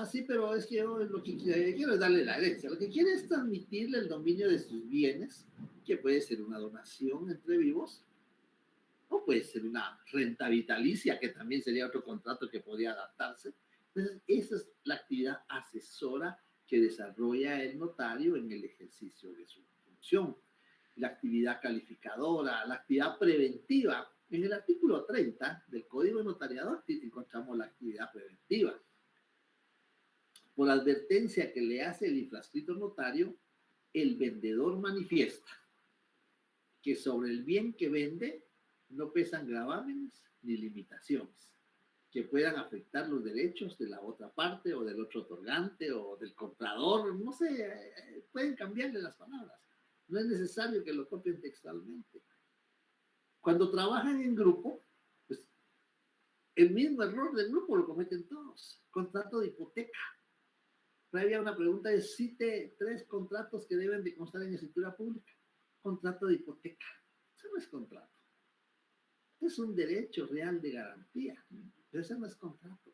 Sí, pero es que yo lo que quiero es darle la herencia. Lo que quiere es transmitirle el dominio de sus bienes, que puede ser una donación entre vivos, o puede ser una renta vitalicia, que también sería otro contrato que podría adaptarse. Entonces, esa es la actividad asesora que desarrolla el notario en el ejercicio de su función. La actividad calificadora, la actividad preventiva. En el artículo 30 del Código de Notariado encontramos la actividad preventiva. Por advertencia que le hace el infrascrito notario, el vendedor manifiesta que sobre el bien que vende no pesan gravámenes ni limitaciones que puedan afectar los derechos de la otra parte o del otro otorgante o del comprador, no sé, pueden cambiarle las palabras. No es necesario que lo copien textualmente. Cuando trabajan en grupo, pues el mismo error del grupo lo cometen todos. Contrato de hipoteca. Había una pregunta de cite 3 contratos que deben de constar en escritura pública. Contrato de hipoteca. Eso no es contrato. Es un derecho real de garantía. Pero eso no es contrato.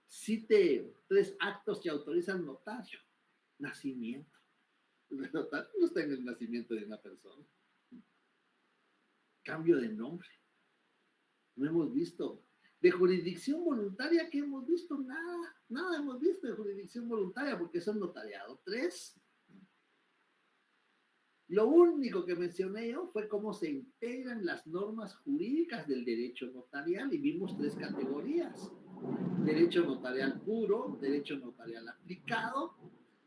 Cite 3 actos que autorizan notario. Nacimiento. El notario no está en el nacimiento de una persona. Cambio de nombre. No hemos visto. De jurisdicción voluntaria, ¿qué hemos visto? Nada. Nada hemos visto de jurisdicción voluntaria porque son notariado 3. Lo único que mencioné yo fue cómo se integran las normas jurídicas del derecho notarial y vimos 3 categorías. Derecho notarial puro, derecho notarial aplicado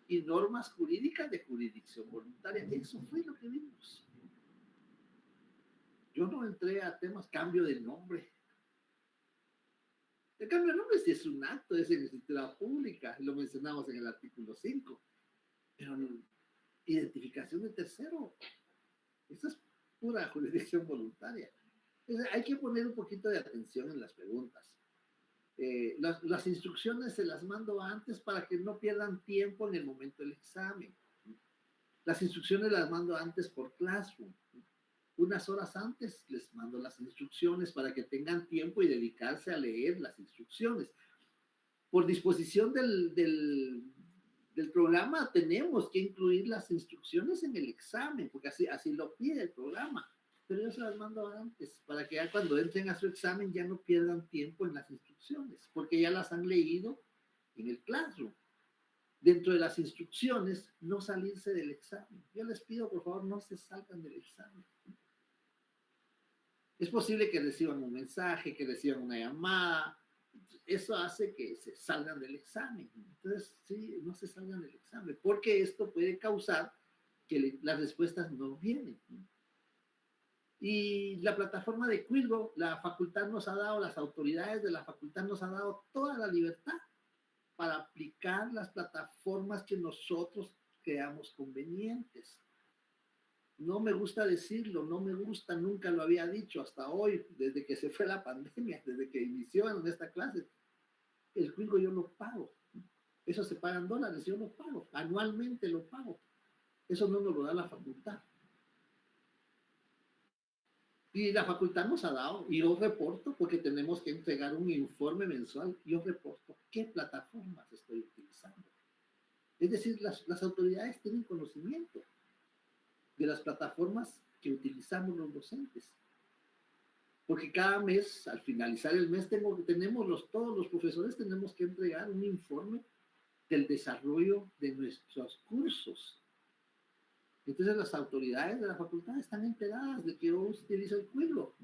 y normas jurídicas de jurisdicción voluntaria. Eso fue lo que vimos. Yo no entré a temas cambio de nombre. El cambio de nombre sí es un acto, es en escritura pública, lo mencionamos en el artículo 5. Pero identificación de tercero, eso es pura jurisdicción voluntaria. Entonces, hay que poner un poquito de atención en las preguntas. Las instrucciones se las mando antes para que no pierdan tiempo en el momento del examen. Las instrucciones las mando antes por Classroom. Unas horas antes les mando las instrucciones para que tengan tiempo y dedicarse a leer las instrucciones. Por disposición del programa tenemos que incluir las instrucciones en el examen, porque así lo pide el programa. Pero yo se las mando antes, para que ya cuando entren a su examen ya no pierdan tiempo en las instrucciones, porque ya las han leído en el Classroom. Dentro de las instrucciones, no salirse del examen. Yo les pido, por favor, no se salgan del examen. Es posible que reciban un mensaje, que reciban una llamada. Eso hace que se salgan del examen. Entonces, sí, no se salgan del examen, porque esto puede causar que las respuestas no vienen. Y la plataforma de Quilbo, la facultad nos ha dado, las autoridades de la facultad nos han dado toda la libertad para aplicar las plataformas que nosotros creamos convenientes. No me gusta decirlo, no me gusta, nunca lo había dicho hasta hoy, desde que se fue la pandemia, desde que inició en esta clase. El Quilbo yo lo pago. Eso se paga en dólares, yo lo pago. Anualmente lo pago. Eso no nos lo da la facultad. Y la facultad nos ha dado, y yo reporto, porque tenemos que entregar un informe mensual, yo reporto qué plataformas estoy utilizando. Es decir, las autoridades tienen conocimiento de las plataformas que utilizamos los docentes. Porque cada mes, al finalizar el mes, todos los profesores tenemos que entregar un informe del desarrollo de nuestros cursos. Entonces las autoridades de la facultad están enteradas de que yo utilizo el Quilbo.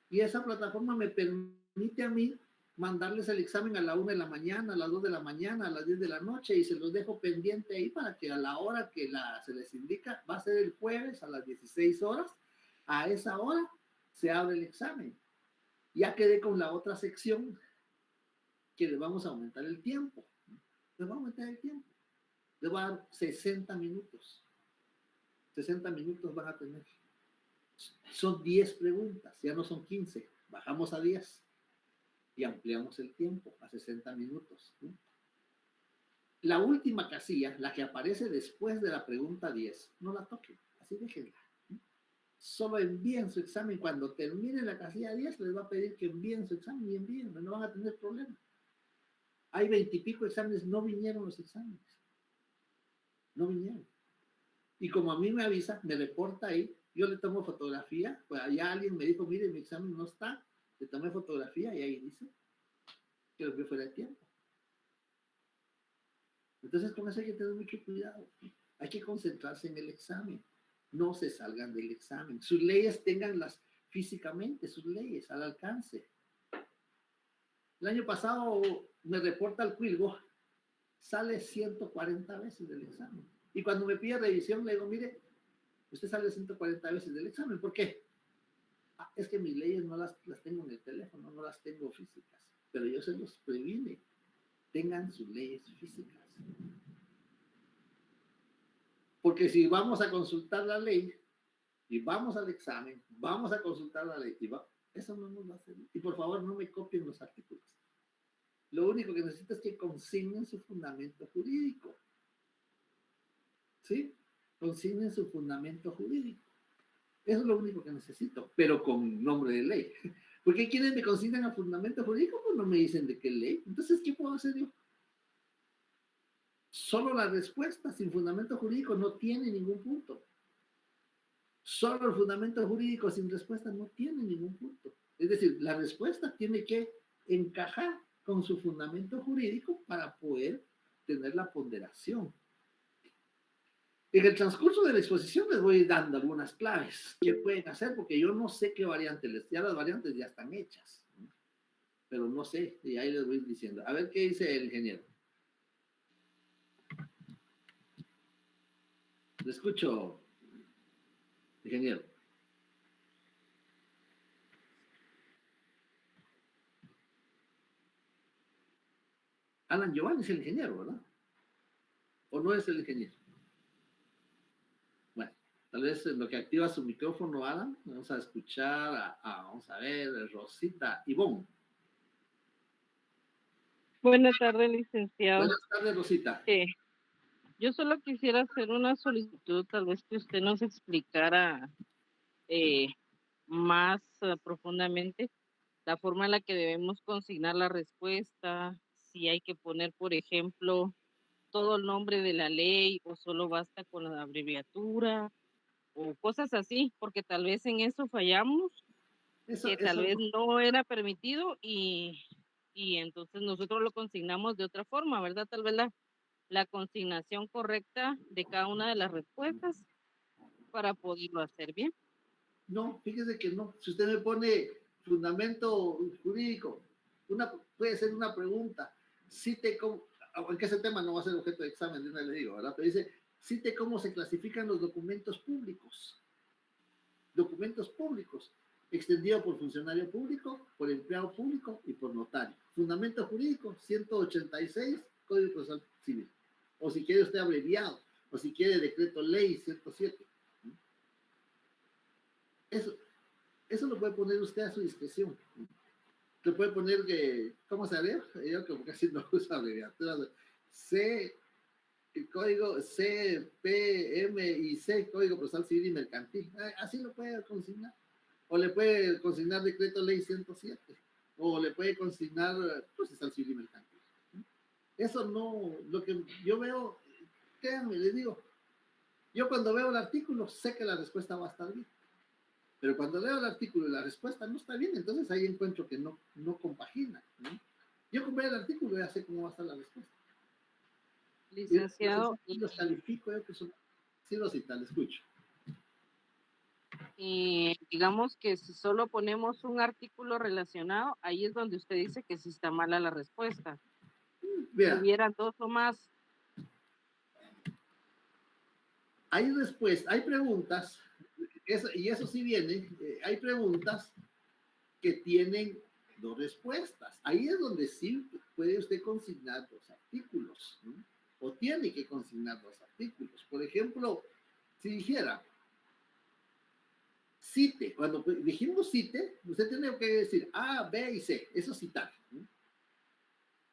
Y esa plataforma me permite a mí mandarles el examen a la 1 de la mañana, a las 2 de la mañana, a las 10 de la noche, y se los dejo pendiente ahí para que a la hora que se les indica, va a ser el jueves a las 16 horas, a esa hora se abre el examen. Ya quedé con la otra sección que les vamos a aumentar el tiempo. Les va a aumentar el tiempo. Les voy a dar 60 minutos. 60 minutos van a tener. Son 10 preguntas, ya no son 15. Bajamos a 10 y ampliamos el tiempo a 60 minutos. ¿Sí? La última casilla, la que aparece después de la pregunta 10, no la toquen, así déjenla. ¿Sí? Solo envíen su examen. Cuando termine la casilla 10, les va a pedir que envíen su examen y envíen, no van a tener problema. Hay 20 y pico exámenes, no vinieron los exámenes. No vinieron. Y como a mí me avisa, me reporta ahí, yo le tomo fotografía, pues allá alguien me dijo, mire, mi examen no está, le tomé fotografía y ahí dice que lo que fuera de tiempo. Entonces con eso hay que tener mucho cuidado. Hay que concentrarse en el examen. No se salgan del examen. Sus leyes tenganlas físicamente, sus leyes al alcance. El año pasado me reporta el Quilgo, sale 140 veces del examen. Y cuando me pide revisión, le digo, mire, usted sale 140 veces del examen. ¿Por qué? Es que mis leyes no las tengo en el teléfono, no las tengo físicas. Pero yo se los previne. Tengan sus leyes físicas. Porque si vamos a consultar la ley y vamos al examen, vamos a consultar la ley, eso no nos va a servir. Y por favor, no me copien los artículos. Lo único que necesito es que consignen su fundamento jurídico. ¿Sí? Consignen su fundamento jurídico. Eso es lo único que necesito, pero con nombre de ley. Porque quienes me consignan el fundamento jurídico, pues no me dicen de qué ley. Entonces, ¿qué puedo hacer yo? Solo la respuesta sin fundamento jurídico no tiene ningún punto. Solo el fundamento jurídico sin respuesta no tiene ningún punto. Es decir, la respuesta tiene que encajar con su fundamento jurídico para poder tener la ponderación. En el transcurso de la exposición les voy dando algunas claves que pueden hacer, porque yo no sé qué variantes, ya las variantes ya están hechas, pero no sé, y ahí les voy diciendo. A ver qué dice el ingeniero. Le escucho, ingeniero. Alan Giovanni es el ingeniero, ¿verdad? ¿O no es el ingeniero? Bueno, tal vez en lo que activa su micrófono, Alan, vamos a escuchar vamos a ver, Rosita Ivonne. Buenas tardes, licenciado. Buenas tardes, Rosita. Yo solo quisiera hacer una solicitud, tal vez que usted nos explicara más profundamente la forma en la que debemos consignar la respuesta, si hay que poner, por ejemplo, todo el nombre de la ley o solo basta con la abreviatura o cosas así, porque tal vez en eso fallamos, que tal vez no era permitido y entonces nosotros lo consignamos de otra forma, ¿verdad? Tal vez la consignación correcta de cada una de las respuestas para poderlo hacer bien. No, fíjese que no. Si usted me pone fundamento jurídico, puede ser una pregunta. Cite cómo, aunque ese tema no va a ser objeto de examen, de una le digo, ¿verdad? Pero dice, cite cómo se clasifican los documentos públicos. Documentos públicos, extendido por funcionario público, por empleado público y por notario. Fundamento jurídico, 186, Código Procesal Civil. O si quiere usted abreviado, o si quiere decreto ley 107. Eso lo puede poner usted a su discreción. Te puede poner que, ¿cómo se abre? Yo como casi no uso abreviaturas. El código C, P, M y C, Código Procesal Civil y Mercantil. Así lo puede consignar. O le puede consignar decreto ley 107. O le puede consignar Procesal Civil y Mercantil. Eso no, lo que yo veo, créanme, les digo, yo cuando veo el artículo sé que la respuesta va a estar bien. Pero cuando leo el artículo y la respuesta no está bien, entonces ahí encuentro que no compagina, ¿no? Yo con ver el artículo ya sé cómo va a estar la respuesta. Licenciado. Y los califico yo que son... Sí, Rosita, le escucho. Y digamos que si solo ponemos un artículo relacionado, ahí es donde usted dice que sí está mala la respuesta. Vea, hubieran dos o más. Hay preguntas, y eso sí viene, hay preguntas que tienen dos respuestas. Ahí es donde sí puede usted consignar dos artículos, ¿no? O tiene que consignar dos artículos. Por ejemplo, si dijera, cite, cuando dijimos cite, usted tiene que decir A, B y C, eso es citar, ¿no?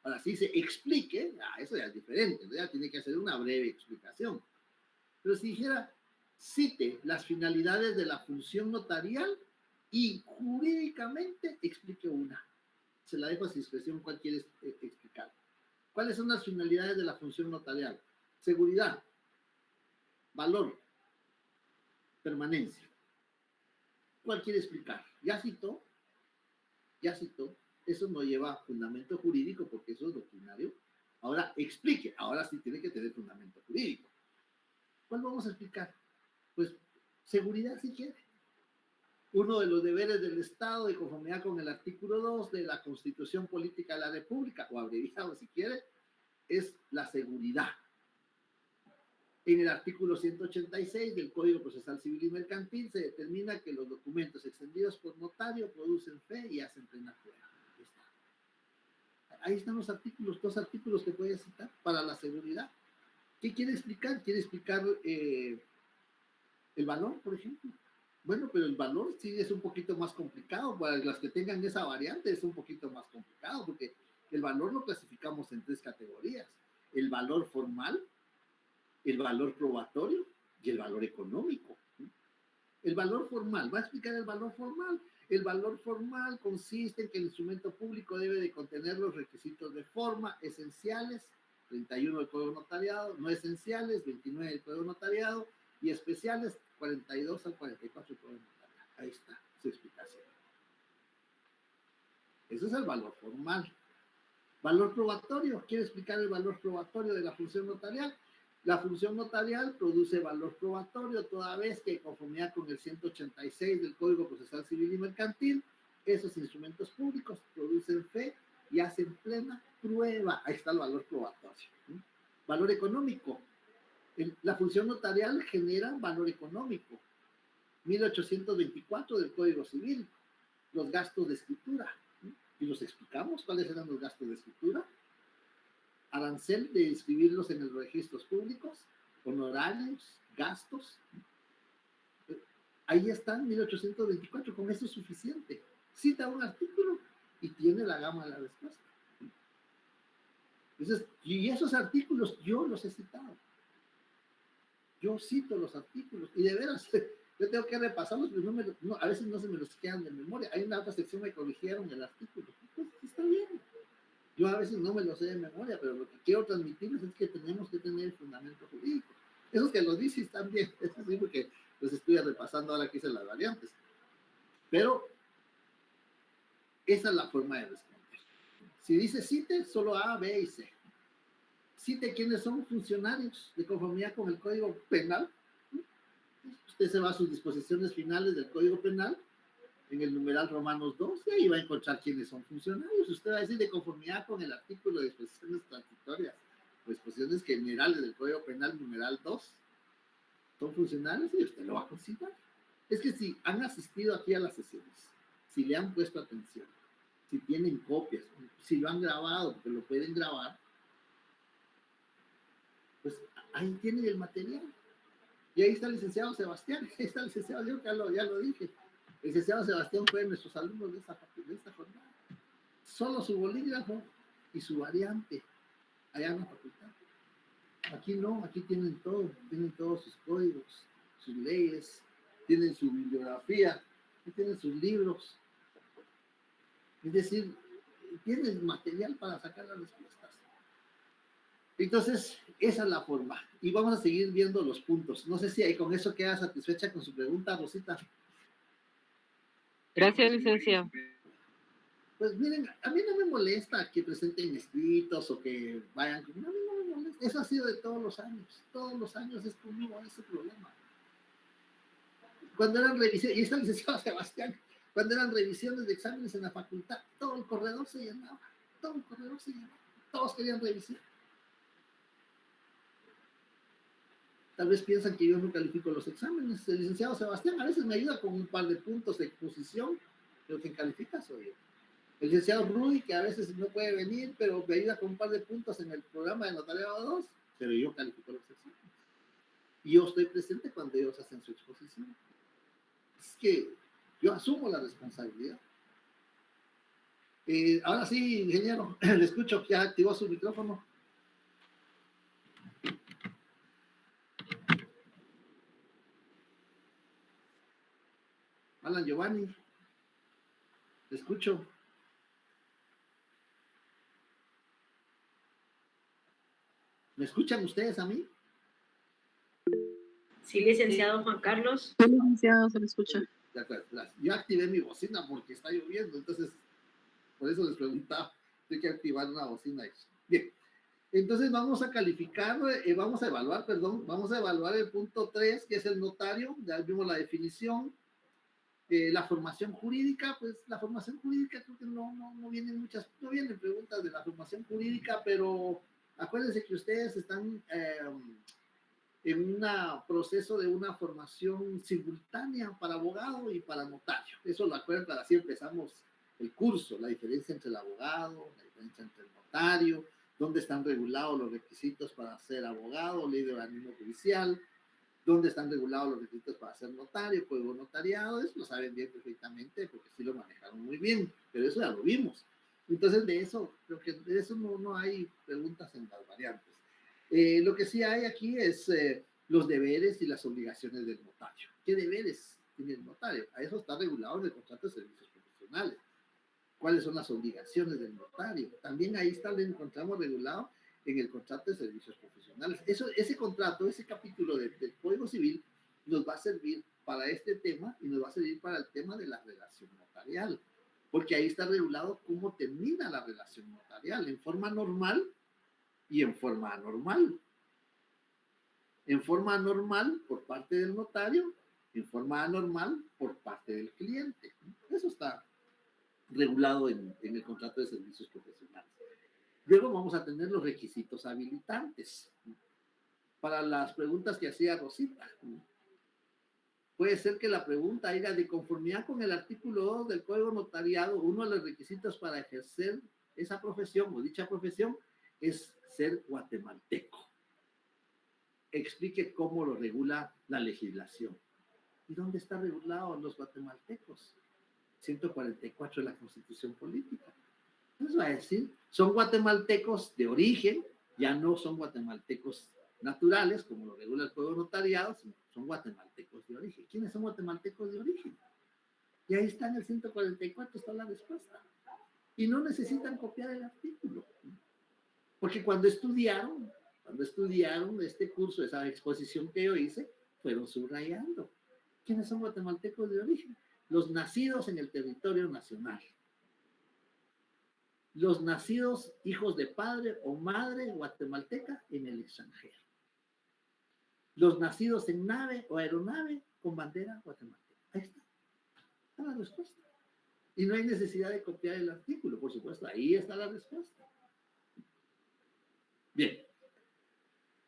Ahora, si se explique, eso ya es diferente, ¿no? Ya tiene que hacer una breve explicación. Pero si dijera, cite las finalidades de la función notarial y jurídicamente explique una. Se la dejo a su discreción cuál quiere explicar. ¿Cuáles son las finalidades de la función notarial? Seguridad, valor, permanencia. ¿Cuál quiere explicar? Ya citó, eso no lleva fundamento jurídico porque eso es doctrinario. Ahora explique, ahora sí tiene que tener fundamento jurídico. ¿Cuál vamos a explicar? Pues seguridad si quiere. Uno de los deberes del Estado, de conformidad con el artículo 2 de la Constitución Política de la República, o abreviado si quiere, es la seguridad. En el artículo 186 del Código Procesal Civil y Mercantil se determina que los documentos extendidos por notario producen fe y hacen plena prueba. Ahí están los artículos, 2 artículos que voy a citar para la seguridad. ¿Qué quiere explicar? Quiere explicar el valor, por ejemplo. Bueno, pero el valor sí es un poquito más complicado. Para las que tengan esa variante es un poquito más complicado, porque el valor lo clasificamos en 3 categorías. El valor formal, el valor probatorio y el valor económico. El valor formal, va a explicar el valor formal. El valor formal consiste en que el instrumento público debe de contener los requisitos de forma esenciales, 31 del Código Notariado, no esenciales, 29 del Código Notariado, y especiales, 42 al 44 del Código Notariado. Ahí está su explicación. Ese es el valor formal. Valor probatorio, ¿quiere explicar el valor probatorio de la función notarial? La función notarial produce valor probatorio toda vez que, en conformidad con el 186 del Código Procesal Civil y Mercantil, esos instrumentos públicos producen fe y hacen plena prueba. Ahí está el valor probatorio. Valor económico. La función notarial genera valor económico. 1824 del Código Civil, los gastos de escritura. Y los explicamos cuáles eran los gastos de escritura. Arancel de inscribirlos en los registros públicos, honorarios, gastos. Ahí están, 1824, con eso es suficiente. Cita un artículo y tiene la gama de la respuesta. Entonces, y esos artículos yo los he citado. Yo cito los artículos y de veras, yo tengo que repasarlos, pero a veces no se me los quedan de memoria. Hay una otra sección que corrigieron el artículo. Pues está bien. Yo a veces no me lo sé de memoria, pero lo que quiero transmitirles es que tenemos que tener el fundamento jurídico. Esos que lo dicen están bien, eso sí, porque los estoy repasando ahora que hice las variantes. Pero esa es la forma de responder. Si dice cite, solo A, B y C. Cite quiénes son funcionarios de conformidad con el Código Penal. Usted se va a sus disposiciones finales del Código Penal, en el numeral Romanos 2, y ahí va a encontrar quiénes son funcionarios. Usted va a decir de conformidad con el artículo de disposiciones transitorias, disposiciones generales del Código Penal, numeral 2, son funcionarios y usted lo va a considerar. Es que si han asistido aquí a las sesiones, si le han puesto atención, si tienen copias, si lo han grabado, porque lo pueden grabar, pues ahí tienen el material. Y ahí está el licenciado Sebastián, ahí está el licenciado, yo ya lo dije. El licenciado Sebastián fue de nuestros alumnos de esta jornada. Solo su bolígrafo y su variante allá en la facultad. Aquí no, aquí tienen todos sus códigos, sus leyes, tienen su bibliografía, tienen sus libros. Es decir, tienen material para sacar las respuestas. Entonces, esa es la forma. Y vamos a seguir viendo los puntos. No sé si ahí con eso queda satisfecha con su pregunta, Rosita. Gracias, licenciado. Pues miren, a mí no me molesta que presenten escritos o que vayan. No, a mí no me molesta. Eso ha sido de todos los años. Todos los años es conmigo ese problema. Cuando eran revisiones, y está el licenciado Sebastián, cuando eran revisiones de exámenes en la facultad, todo el corredor se llenaba. Todo el corredor se llenaba. Todos querían revisar. Tal vez piensan que yo no califico los exámenes. El licenciado Sebastián a veces me ayuda con un par de puntos de exposición, pero quien califica soy yo. El licenciado Rudy, que a veces no puede venir, pero me ayuda con un par de puntos en el programa de Notariado 2, pero yo califico los exámenes. Y yo estoy presente cuando ellos hacen su exposición. Es que yo asumo la responsabilidad. Ahora sí, ingeniero, le escucho, ya activó su micrófono. Alan Giovanni, le escucho. ¿Me escuchan ustedes a mí? Sí, licenciado Juan Carlos. Sí, licenciado, se le escucha. Yo activé mi bocina porque está lloviendo, entonces por eso les preguntaba, tengo que activar una bocina. Bien, entonces vamos a calificar, vamos a evaluar el punto 3, que es el notario. Ya vimos la definición. La formación jurídica, pues la formación jurídica creo que no vienen no vienen preguntas de la formación jurídica, pero acuérdense que ustedes están en un proceso de una formación simultánea para abogado y para notario. Eso lo acuerdan, así empezamos el curso, la diferencia entre el abogado, la diferencia entre el notario, dónde están regulados los requisitos para ser abogado, ley de organismo judicial, dónde están regulados los requisitos para ser notario, código notariado. Eso lo saben bien perfectamente porque sí lo manejaron muy bien, pero eso ya lo vimos. Entonces de eso, creo que de eso no hay preguntas en las variantes. Lo que sí hay aquí es los deberes y las obligaciones del notario. ¿Qué deberes tiene el notario? A eso está regulado en el contrato de servicios profesionales. ¿Cuáles son las obligaciones del notario? También ahí está, lo encontramos regulado en el contrato de servicios profesionales. Ese contrato, ese capítulo del Código Civil nos va a servir para este tema y nos va a servir para el tema de la relación notarial, porque ahí está regulado cómo termina la relación notarial, en forma normal y en forma anormal. En forma normal por parte del notario, en forma anormal por parte del cliente. Eso está regulado en el contrato de servicios profesionales. Luego vamos a tener los requisitos habilitantes. Para las preguntas que hacía Rosita, puede ser que la pregunta era de conformidad con el artículo 2 del Código Notariado, uno de los requisitos para ejercer esa profesión o dicha profesión es ser guatemalteco. Explique cómo lo regula la legislación. ¿Y dónde está regulado los guatemaltecos? 144 de la Constitución Política. Entonces va a decir, son guatemaltecos de origen, ya no son guatemaltecos naturales, como lo regula el Código Notariado, sino son guatemaltecos de origen. ¿Quiénes son guatemaltecos de origen? Y ahí está en el 144, está la respuesta. Y no necesitan copiar el artículo. Porque cuando estudiaron este curso, esa exposición que yo hice, fueron subrayando. ¿Quiénes son guatemaltecos de origen? Los nacidos en el territorio nacional. Los nacidos hijos de padre o madre guatemalteca en el extranjero. Los nacidos en nave o aeronave con bandera guatemalteca. Ahí está. Está la respuesta. Y no hay necesidad de copiar el artículo, por supuesto. Ahí está la respuesta. Bien.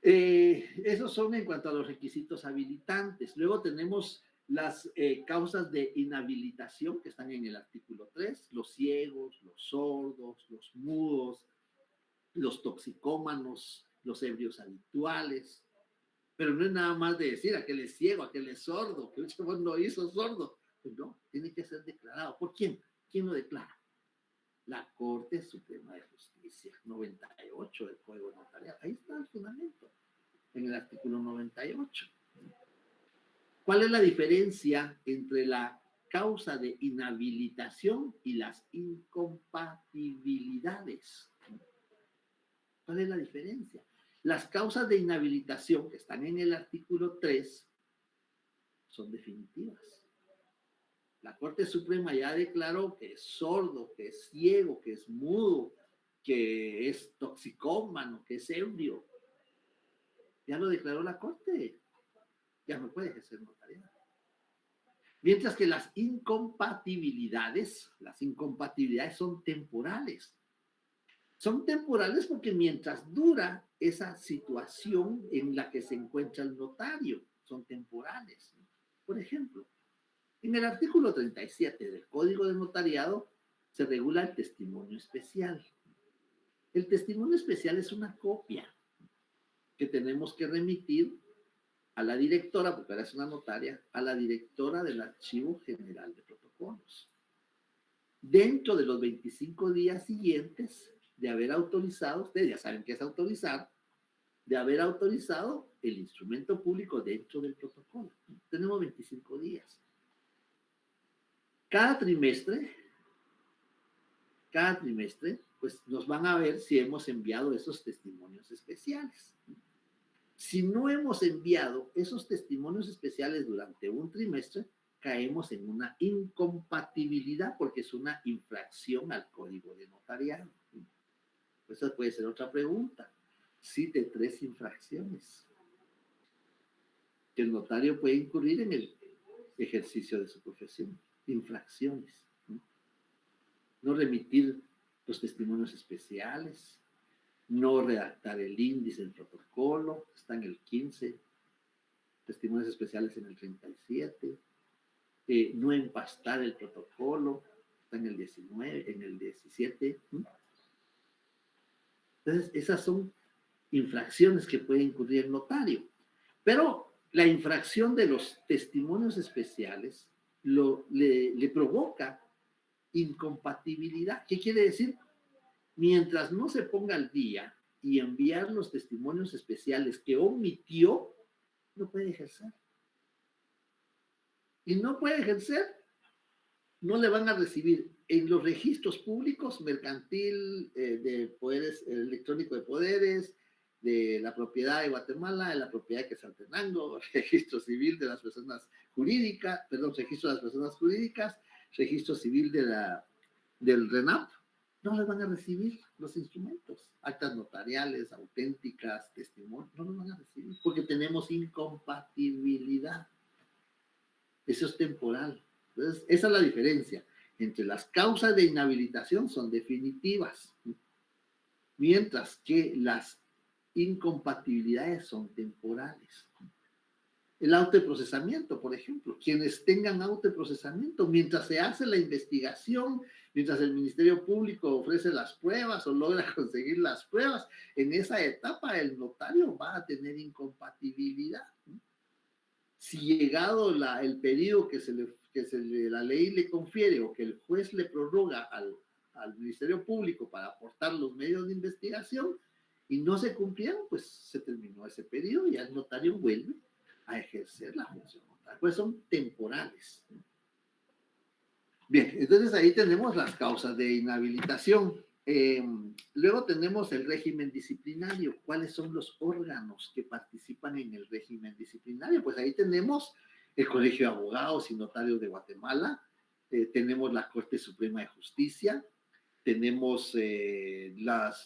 Esos son en cuanto a los requisitos habilitantes. Luego tenemos las causas de inhabilitación que están en el artículo 3, los ciegos, los sordos, los mudos, los toxicómanos, los ebrios habituales. Pero no es nada más de decir aquel es ciego, aquel es sordo, que el chabón no hizo sordo. Pues no, tiene que ser declarado. ¿Por quién? ¿Quién lo declara? La Corte Suprema de Justicia, 98 del Código Notarial. Ahí está el fundamento, en el artículo 98. ¿Cuál es la diferencia entre la causa de inhabilitación y las incompatibilidades? ¿Cuál es la diferencia? Las causas de inhabilitación que están en el artículo 3 son definitivas. La Corte Suprema ya declaró que es sordo, que es ciego, que es mudo, que es toxicómano, que es ebrio. Ya lo declaró la Corte. Ya no puede ejercer notariado. Mientras que las incompatibilidades son temporales. Son temporales porque mientras dura esa situación en la que se encuentra el notario, son temporales. Por ejemplo, en el artículo 37 del Código de Notariado se regula el testimonio especial. El testimonio especial es una copia que tenemos que remitir a la directora, porque ahora es una notaria, a la directora del Archivo General de Protocolos. Dentro de los 25 días siguientes de haber autorizado, ustedes ya saben qué es autorizar, de haber autorizado el instrumento público dentro del protocolo. Tenemos 25 días. Cada trimestre, pues nos van a ver si hemos enviado esos testimonios especiales. Si no hemos enviado esos testimonios especiales durante un trimestre, caemos en una incompatibilidad porque es una infracción al código de notariado. Esa puede ser otra pregunta. Cite 3 infracciones que el notario puede incurrir en el ejercicio de su profesión. Infracciones. No remitir los testimonios especiales, no redactar el índice del protocolo, está en el 15, testimonios especiales en el 37, no empastar el protocolo, está en el 19, en el 17. Entonces, esas son infracciones que puede incurrir el notario. Pero la infracción de los testimonios especiales le provoca incompatibilidad. ¿Qué quiere decir? Mientras no se ponga al día y enviar los testimonios especiales que omitió, no puede ejercer. Y no puede ejercer, no le van a recibir en los registros públicos, mercantil, de poderes, electrónico de poderes, de la propiedad de Guatemala, de la propiedad de Quetzaltenango, registro civil de las personas jurídicas, registro de las personas jurídicas, registro civil del RENAP, no les van a recibir los instrumentos, actas notariales, auténticas, testimonios, no los van a recibir porque tenemos incompatibilidad. Eso es temporal. Entonces, esa es la diferencia entre las causas de inhabilitación son definitivas, mientras que las incompatibilidades son temporales. El autoprocesamiento, por ejemplo, quienes tengan autoprocesamiento, mientras se hace la investigación, mientras el Ministerio Público ofrece las pruebas o logra conseguir las pruebas, en esa etapa el notario va a tener incompatibilidad. Si llegado el periodo que la ley le confiere o que el juez le prorroga al Ministerio Público para aportar los medios de investigación y no se cumplieron, pues se terminó ese periodo y el notario vuelve a ejercer la función notaria. Pues son temporales. Bien, entonces ahí tenemos las causas de inhabilitación. Luego tenemos el régimen disciplinario. ¿Cuáles son los órganos que participan en el régimen disciplinario? Pues ahí tenemos el Colegio de Abogados y Notarios de Guatemala, tenemos la Corte Suprema de Justicia, tenemos las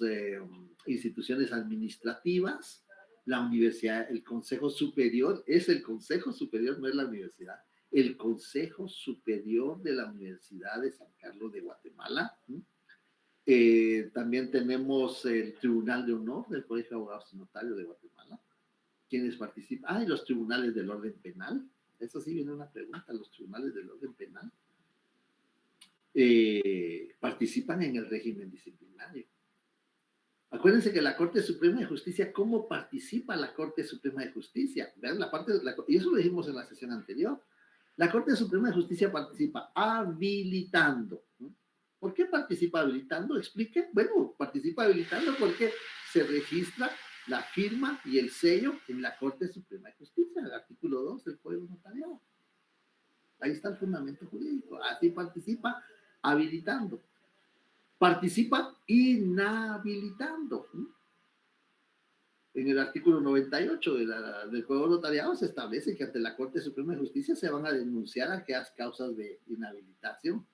instituciones administrativas, la universidad, el Consejo Superior, es el Consejo Superior, no es la universidad, el Consejo Superior de la Universidad de San Carlos de Guatemala. También tenemos el Tribunal de Honor del Colegio de Abogados y Notarios de Guatemala, quienes participan. Y los tribunales del orden penal. Eso sí viene una pregunta, los tribunales del orden penal participan en el régimen disciplinario. Acuérdense que la Corte Suprema de Justicia, ¿cómo participa la Corte Suprema de Justicia? Vean y eso lo dijimos en la sesión anterior. La Corte Suprema de Justicia participa habilitando. ¿Por qué participa habilitando? Explique. Bueno, participa habilitando porque se registra la firma y el sello en la Corte Suprema de Justicia, el artículo 2 del Código Notariado. Ahí está el fundamento jurídico. Así participa habilitando. Participa inhabilitando. En el artículo 98 del Código Notariado se establece que ante la Corte Suprema de Justicia se van a denunciar aquellas causas de inhabilitación.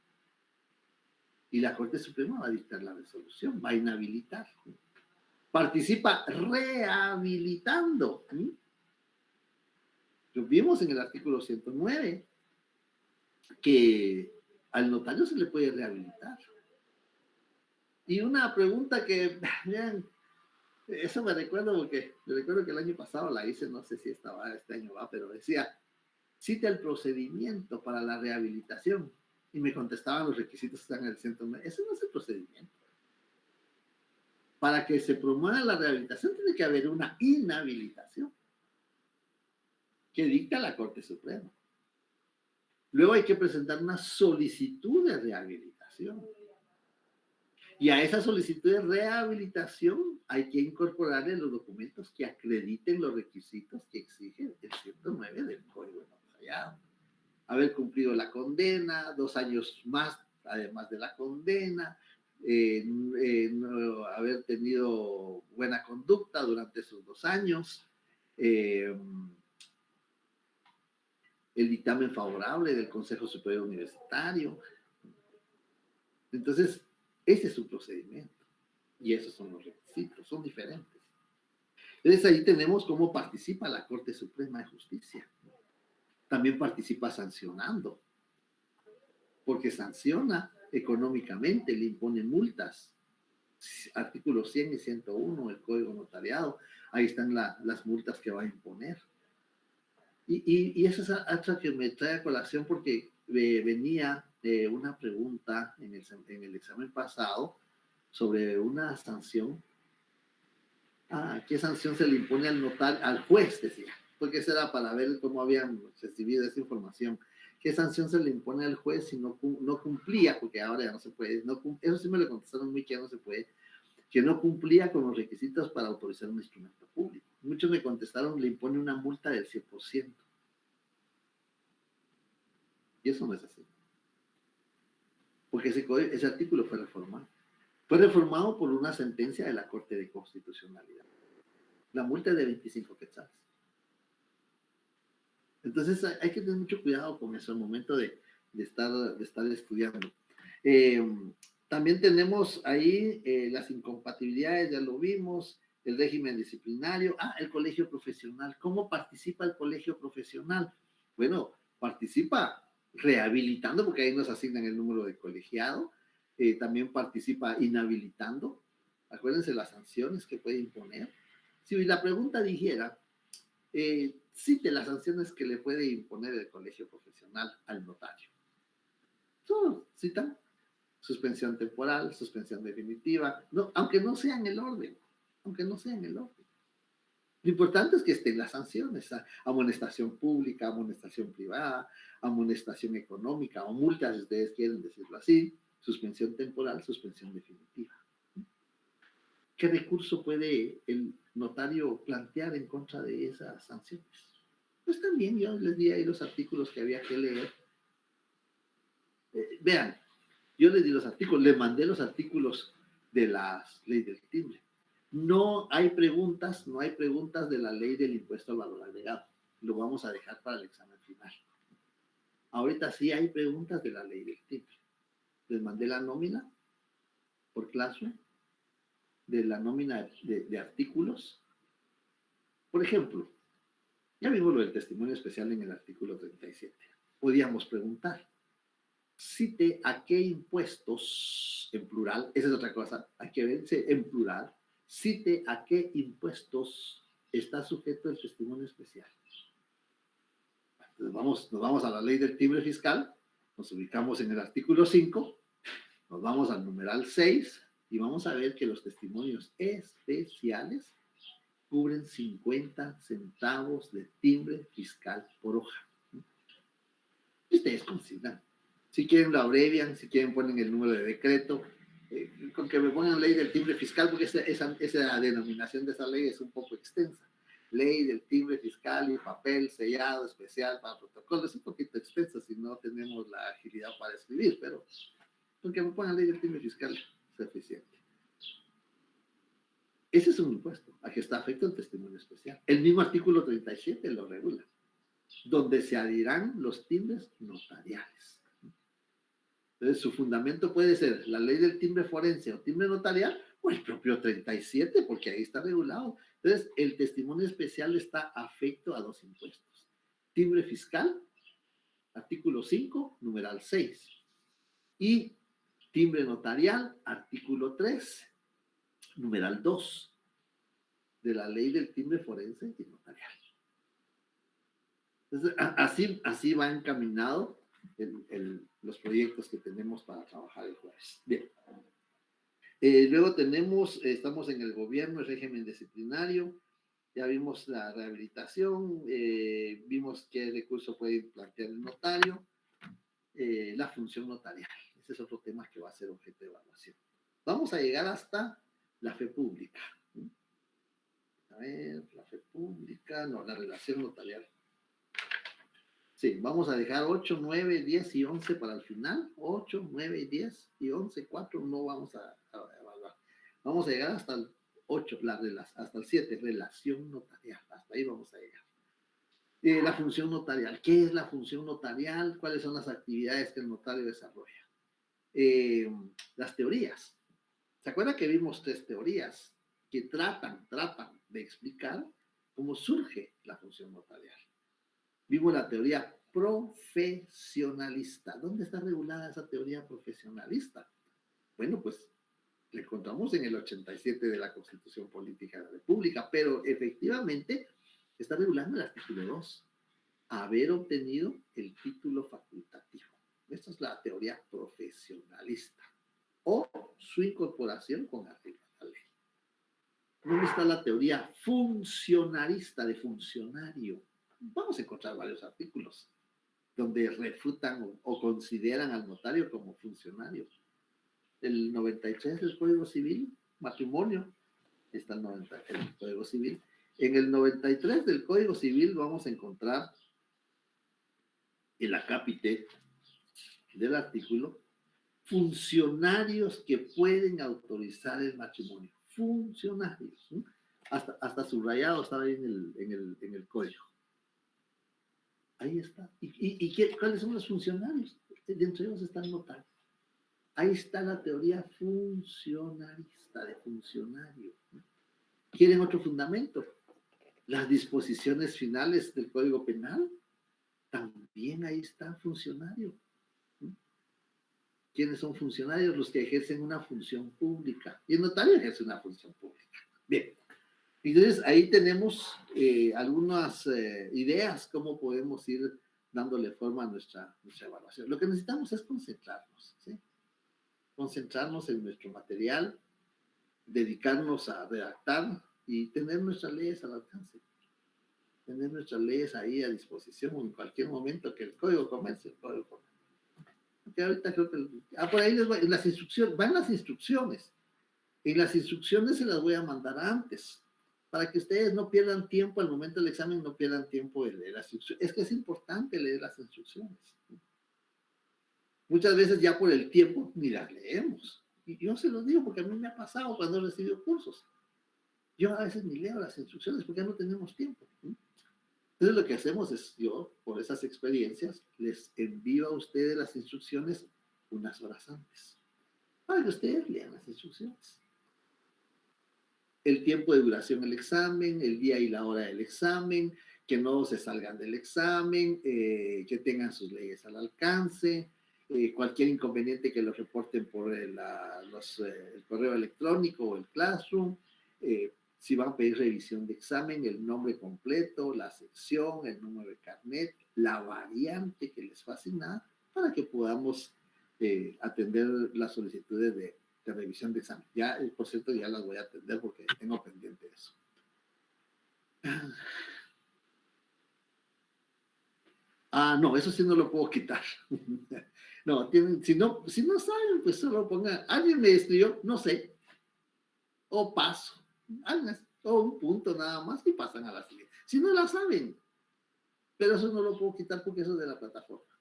Y la Corte Suprema va a dictar la resolución, va a inhabilitar. Participa rehabilitando. Lo vimos en el artículo 109, que al notario se le puede rehabilitar. Y una pregunta que, vean, eso me recuerdo porque me recuerdo que el año pasado la hice, no sé si este año va, pero decía, cita el procedimiento para la rehabilitación. Y me contestaban los requisitos que están en el 109. Ese no es el procedimiento. Para que se promueva la rehabilitación tiene que haber una inhabilitación que dicta la Corte Suprema. Luego hay que presentar una solicitud de rehabilitación. Y a esa solicitud de rehabilitación hay que incorporarle los documentos que acrediten los requisitos que exige el 109 del Código Notariado. Haber cumplido la condena, 2 años más además de la condena, no haber tenido buena conducta durante esos 2 años, eh, el dictamen favorable del Consejo Superior Universitario. Entonces, ese es su procedimiento. Y esos son los requisitos, son diferentes. Entonces, ahí tenemos cómo participa la Corte Suprema de Justicia. También participa sancionando, porque sanciona económicamente, le impone multas. Artículos 100 y 101 del Código Notariado, ahí están las multas que va a imponer. Y esa es otra que me trae a colación porque venía una pregunta en el examen pasado sobre una sanción. ¿Qué sanción se le impone al notario, al juez, decía? Porque eso era para ver cómo habían recibido esa información. ¿Qué sanción se le impone al juez si no cumplía? Porque ahora ya no se puede. Eso sí me lo contestaron muy que ya no se puede. Que no cumplía con los requisitos para autorizar un instrumento público. Muchos me contestaron, le impone una multa del 100%. Y eso no es así. Porque ese artículo fue reformado. Fue reformado por una sentencia de la Corte de Constitucionalidad. La multa es de 25 quetzales. Entonces hay que tener mucho cuidado con eso al momento de estar estudiando. También tenemos ahí las incompatibilidades, ya lo vimos, el régimen disciplinario, el colegio profesional. ¿Cómo participa el colegio profesional? Bueno, participa rehabilitando, porque ahí nos asignan el número de colegiado, también participa inhabilitando. Acuérdense las sanciones que puede imponer. Si la pregunta dijera, cite las sanciones que le puede imponer el colegio profesional al notario. Solo citan suspensión temporal, suspensión definitiva, aunque no sea en el orden. Lo importante es que estén las sanciones: amonestación pública, amonestación privada, amonestación económica o multas, si ustedes quieren decirlo así, suspensión temporal, suspensión definitiva. ¿Qué recurso puede el notario plantear en contra de esas sanciones? Pues también yo les di ahí los artículos que había que leer. Vean, yo les di los artículos, les mandé los artículos de la ley del timbre. No hay preguntas de la ley del impuesto al valor agregado. Lo vamos a dejar para el examen final. Ahorita sí hay preguntas de la ley del timbre. Les mandé la nómina por clase, de la nómina de artículos. Por ejemplo, ya vimos lo del testimonio especial en el artículo 37. Podíamos preguntar, cite a qué impuestos, en plural, esa es otra cosa, hay que verse en plural, cite a qué impuestos está sujeto el testimonio especial. Entonces nos vamos a la ley del timbre fiscal, nos ubicamos en el artículo 5, nos vamos al numeral 6 y vamos a ver que los testimonios especiales cubren 50 centavos de timbre fiscal por hoja. Y ustedes consideran. Si quieren lo abrevian, si quieren ponen el número de decreto, con que me pongan ley del timbre fiscal, porque esa denominación de esa ley es un poco extensa. Ley del timbre fiscal y papel sellado especial para protocolos, es un poquito extensa si no tenemos la agilidad para escribir, pero con que me pongan ley del timbre fiscal es suficiente. Ese es un impuesto a que está afecto el testimonio especial. El mismo artículo 37 lo regula, donde se adhirán los timbres notariales. Entonces, su fundamento puede ser la ley del timbre forense o timbre notarial o el propio 37, porque ahí está regulado. Entonces, el testimonio especial está afecto a dos impuestos. Timbre fiscal, artículo 5, numeral 6. Y timbre notarial, artículo 3, numeral 2 de la ley del timbre forense y notarial. Entonces, así va encaminado los proyectos que tenemos para trabajar el jueves. Bien. Luego estamos en el gobierno, el régimen disciplinario, ya vimos la rehabilitación, vimos qué recurso puede plantear el notario, la función notarial. Ese es otro tema que va a ser objeto de evaluación. Vamos a llegar hasta la fe pública. A ver, la fe pública, no, la relación notarial. Sí, vamos a dejar 8, 9, 10 y 11 para el final. 8, 9, 10 y 11, 4 no vamos a evaluar. Vamos a llegar hasta el 8, hasta el 7, relación notarial. Hasta ahí vamos a llegar. La función notarial. ¿Qué es la función notarial? ¿Cuáles son las actividades que el notario desarrolla? Las teorías. ¿Se acuerda que vimos 3 teorías que tratan de explicar cómo surge la función notarial? Vimos la teoría profesionalista. ¿Dónde está regulada esa teoría profesionalista? Bueno, pues la encontramos en el 87 de la Constitución Política de la República, pero efectivamente está regulada en el artículo 2. Haber obtenido el título facultativo. Esta es la teoría profesionalista o su incorporación con arreglo a la ley. ¿Dónde está la teoría funcionarista de funcionario? Vamos a encontrar varios artículos donde refutan o consideran al notario como funcionario. El 93 del Código Civil, matrimonio, está el 90 del Código Civil. En el 93 del Código Civil vamos a encontrar el acápite del artículo, funcionarios que pueden autorizar el matrimonio. Funcionarios. ¿Sí? Hasta subrayado estaba ahí en el código. Ahí está. ¿Cuáles son los funcionarios? Dentro de ellos está el notario. Ahí está la teoría funcionarista de funcionario. ¿Quieren otro fundamento? Las disposiciones finales del Código Penal. También ahí está funcionario. ¿Quiénes son funcionarios? Los que ejercen una función pública. Y el notario ejerce una función pública. Bien. Entonces, ahí tenemos algunas ideas cómo podemos ir dándole forma a nuestra evaluación. Lo que necesitamos es concentrarnos, ¿sí? Concentrarnos en nuestro material, dedicarnos a redactar y tener nuestras leyes al alcance. Tener nuestras leyes ahí a disposición en cualquier momento que el código comience, el código comience. Porque ahorita creo que... por ahí les voy, las instrucciones, van las instrucciones. En las instrucciones se las voy a mandar antes, para que ustedes no pierdan tiempo al momento del examen, no pierdan tiempo de leer las instrucciones. Es que es importante leer las instrucciones. Muchas veces ya por el tiempo ni las leemos. Y yo se los digo porque a mí me ha pasado cuando he recibido cursos. Yo a veces ni leo las instrucciones porque ya no tenemos tiempo. Entonces lo que hacemos es, yo, por esas experiencias, les envío a ustedes las instrucciones unas horas antes, para que ustedes lean las instrucciones. El tiempo de duración del examen, el día y la hora del examen, que no se salgan del examen, que tengan sus leyes al alcance, cualquier inconveniente que lo reporten por el correo electrónico o el Classroom, si van a pedir revisión de examen, el nombre completo, la sección, el número de carnet, la variante que les fue asignada, para que podamos atender las solicitudes de revisión de examen. Ya, por cierto, ya las voy a atender porque tengo pendiente eso. No, eso sí no lo puedo quitar. No, si no saben, pues solo pongan, alguien me escribió, no sé, o paso, o un punto nada más y pasan a la siguiente. Si no la saben, pero eso no lo puedo quitar porque eso es de la plataforma.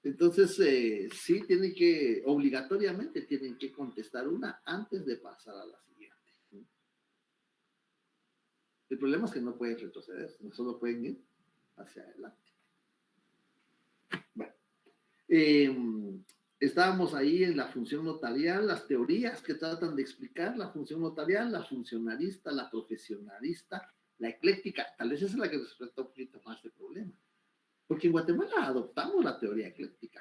Entonces, sí obligatoriamente tienen que contestar una antes de pasar a la siguiente. El problema es que no pueden retroceder, no solo pueden ir hacia adelante. Bueno, estábamos ahí en la función notarial, las teorías que tratan de explicar la función notarial, la funcionalista, la profesionalista, la ecléctica. Tal vez esa es la que nos presenta un poquito más de problema. Porque en Guatemala adoptamos la teoría ecléctica.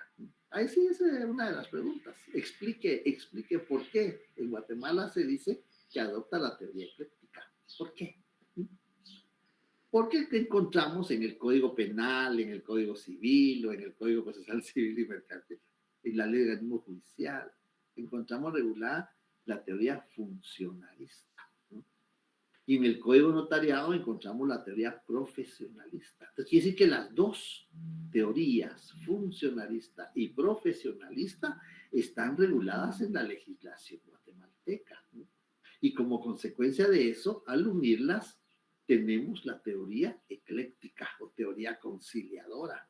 Ahí sí es una de las preguntas. Explique por qué en Guatemala se dice que adopta la teoría ecléctica. ¿Por qué? Porque encontramos en el Código Penal, en el Código Civil o en el Código Procesal Civil y Mercantil, en la Ley de Organismo Judicial, encontramos regulada la teoría funcionalista. ¿No? Y en el Código Notariado encontramos la teoría profesionalista. Entonces quiere decir que las dos teorías, funcionalista y profesionalista, están reguladas en la legislación guatemalteca. ¿No? Y como consecuencia de eso, al unirlas, tenemos la teoría ecléctica o teoría conciliadora.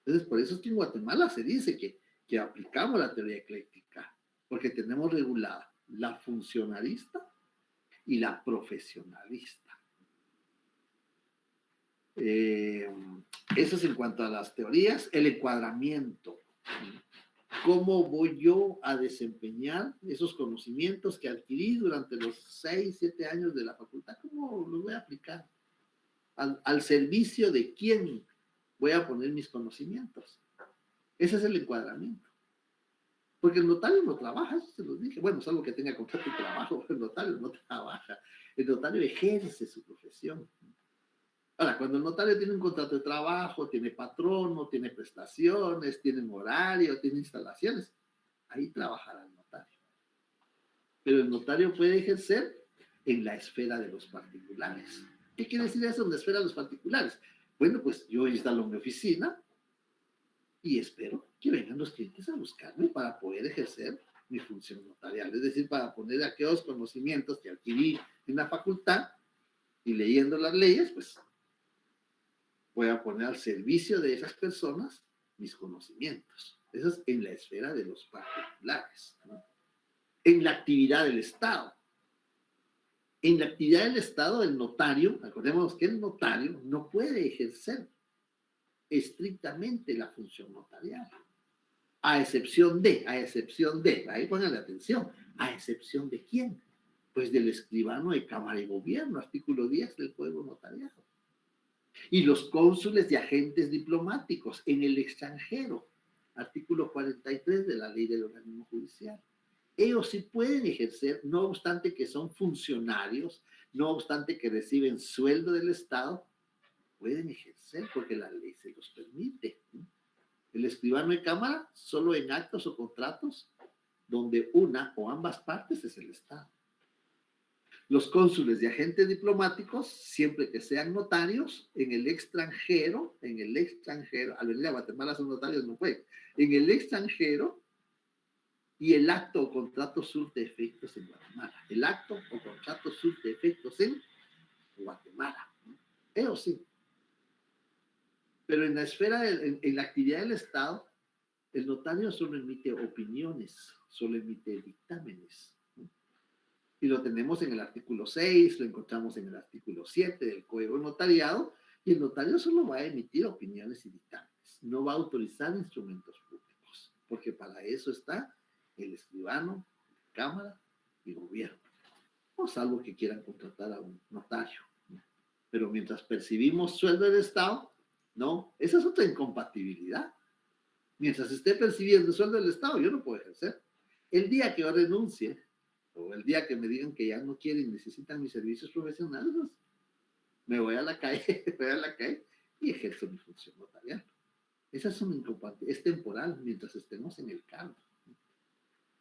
Entonces, por eso es que en Guatemala se dice que aplicamos la teoría ecléctica, porque tenemos regulada la funcionalista y la profesionalista. Eso es en cuanto a las teorías. El encuadramiento. ¿Cómo voy yo a desempeñar esos conocimientos que adquirí durante los 6, 7 años de la facultad? ¿Cómo los voy a aplicar? ¿Al servicio de quién voy a poner mis conocimientos? Ese es el encuadramiento. Porque el notario no trabaja, eso se lo dije. Bueno, salvo que tenga contrato de trabajo, el notario no trabaja. El notario ejerce su profesión. Ahora, cuando el notario tiene un contrato de trabajo, tiene patrono, tiene prestaciones, tiene un horario, tiene instalaciones, ahí trabajará el notario. Pero el notario puede ejercer en la esfera de los particulares. ¿Qué quiere decir eso en la esfera de los particulares? Bueno, pues yo instalo mi oficina y espero que vengan los clientes a buscarme para poder ejercer mi función notarial. Es decir, para poner aquellos conocimientos que adquirí en la facultad y leyendo las leyes, pues voy a poner al servicio de esas personas mis conocimientos. Eso es en la esfera de los particulares, ¿no? En la actividad del Estado. En la actividad del Estado, el notario, acordémonos que el notario no puede ejercer estrictamente la función notarial. A excepción de, ahí pónganle atención, ¿a excepción de quién? Pues del escribano de Cámara y Gobierno, artículo 10 del Código Notariado. Y los cónsules y agentes diplomáticos en el extranjero, artículo 43 de la Ley del Organismo Judicial. Ellos sí pueden ejercer, no obstante que son funcionarios, no obstante que reciben sueldo del Estado, pueden ejercer porque la ley se los permite. El escribano de cámara solo en actos o contratos donde una o ambas partes es el Estado. Los cónsules y agentes diplomáticos, siempre que sean notarios, en el extranjero, al venir a Guatemala son notarios, no pueden, en el extranjero, y el acto o contrato surte efectos en Guatemala. El acto o contrato surte efectos en Guatemala. Eso sí. Pero en la esfera, en la actividad del Estado, el notario solo emite opiniones, solo emite dictámenes. Y lo tenemos en el artículo 6, lo encontramos en el artículo 7 del Código Notariado, y el notario solo va a emitir opiniones y dictámenes, no va a autorizar instrumentos públicos, porque para eso está el escribano, Cámara y Gobierno, o salvo que quieran contratar a un notario. Pero mientras percibimos sueldo del Estado, no, esa es otra incompatibilidad. Mientras esté percibiendo sueldo del Estado, yo no puedo ejercer. El día que yo renuncie, o el día que me digan que ya no quieren, necesitan mis servicios profesionales, pues, me voy a la calle, y ejerzo mi función notarial. Esa es una incompatibilidad, es temporal mientras estemos en el cargo.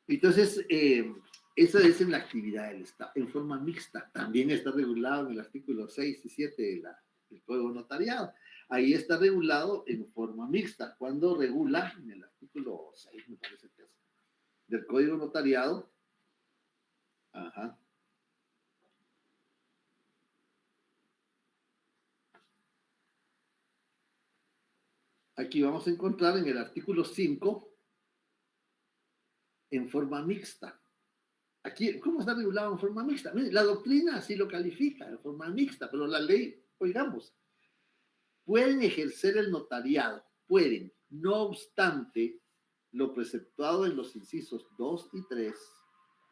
Entonces, eso es en la actividad del Estado, en forma mixta. También está regulado en el artículo 6 y 7 del Código Notariado. Ahí está regulado en forma mixta. Cuando regula, en el artículo 6, me parece que es, del Código Notariado, ajá. Aquí vamos a encontrar en el artículo 5, en forma mixta. Aquí, ¿cómo está regulado en forma mixta? La doctrina así lo califica, en forma mixta, pero la ley, oigamos, pueden ejercer el notariado, pueden, no obstante lo preceptuado en los incisos 2 y 3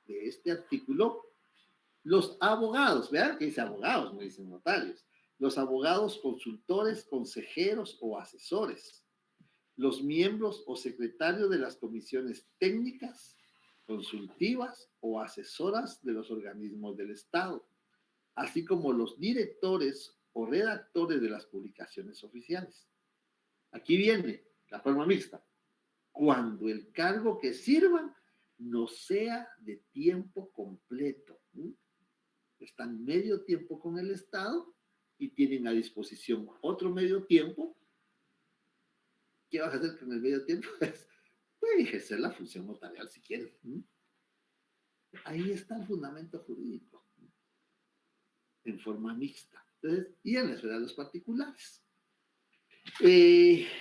de este artículo, los abogados, vean que dice abogados, no dicen notarios, los abogados consultores, consejeros o asesores, los miembros o secretarios de las comisiones técnicas, consultivas o asesoras de los organismos del Estado, así como los directores o redactores de las publicaciones oficiales. Aquí viene la forma mixta. Cuando el cargo que sirvan no sea de tiempo completo. Están medio tiempo con el Estado y tienen a disposición otro medio tiempo. ¿Qué vas a hacer con el medio tiempo? Pueden ejercer la función notarial si quieren. Ahí está el fundamento jurídico, en forma mixta. Entonces, y en la esfera de los particulares.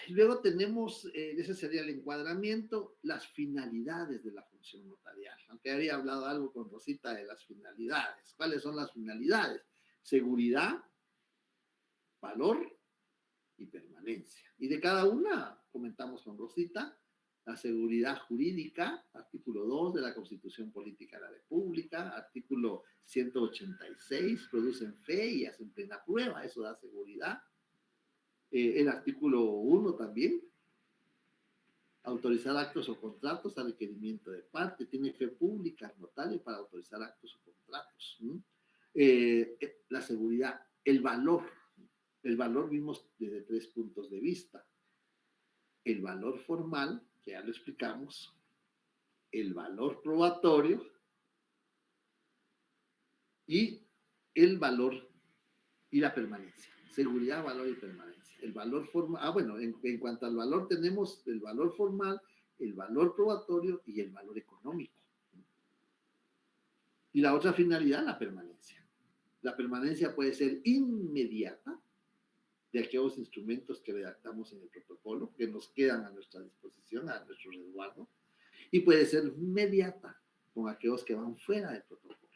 Luego tenemos, ese sería el encuadramiento, las finalidades de la función notarial. Aunque había hablado algo con Rosita de las finalidades. ¿Cuáles son las finalidades? Seguridad, valor y permanencia. Y de cada una comentamos con Rosita. La seguridad jurídica, artículo 2 de la Constitución Política de la República, artículo 186, producen fe y hacen plena prueba, eso da seguridad. El artículo 1 también, autorizar actos o contratos a requerimiento de parte, tiene fe pública, notario para autorizar actos o contratos. La seguridad, el valor vimos desde 3 puntos de vista. El valor formal, que ya lo explicamos, el valor probatorio y el valor y la permanencia. Seguridad, valor y permanencia. El valor formal, bueno, en cuanto al valor tenemos el valor formal, el valor probatorio y el valor económico. Y la otra finalidad, la permanencia. La permanencia puede ser inmediata, de aquellos instrumentos que redactamos en el protocolo, que nos quedan a nuestra disposición, a nuestro resguardo, y puede ser inmediata con aquellos que van fuera del protocolo.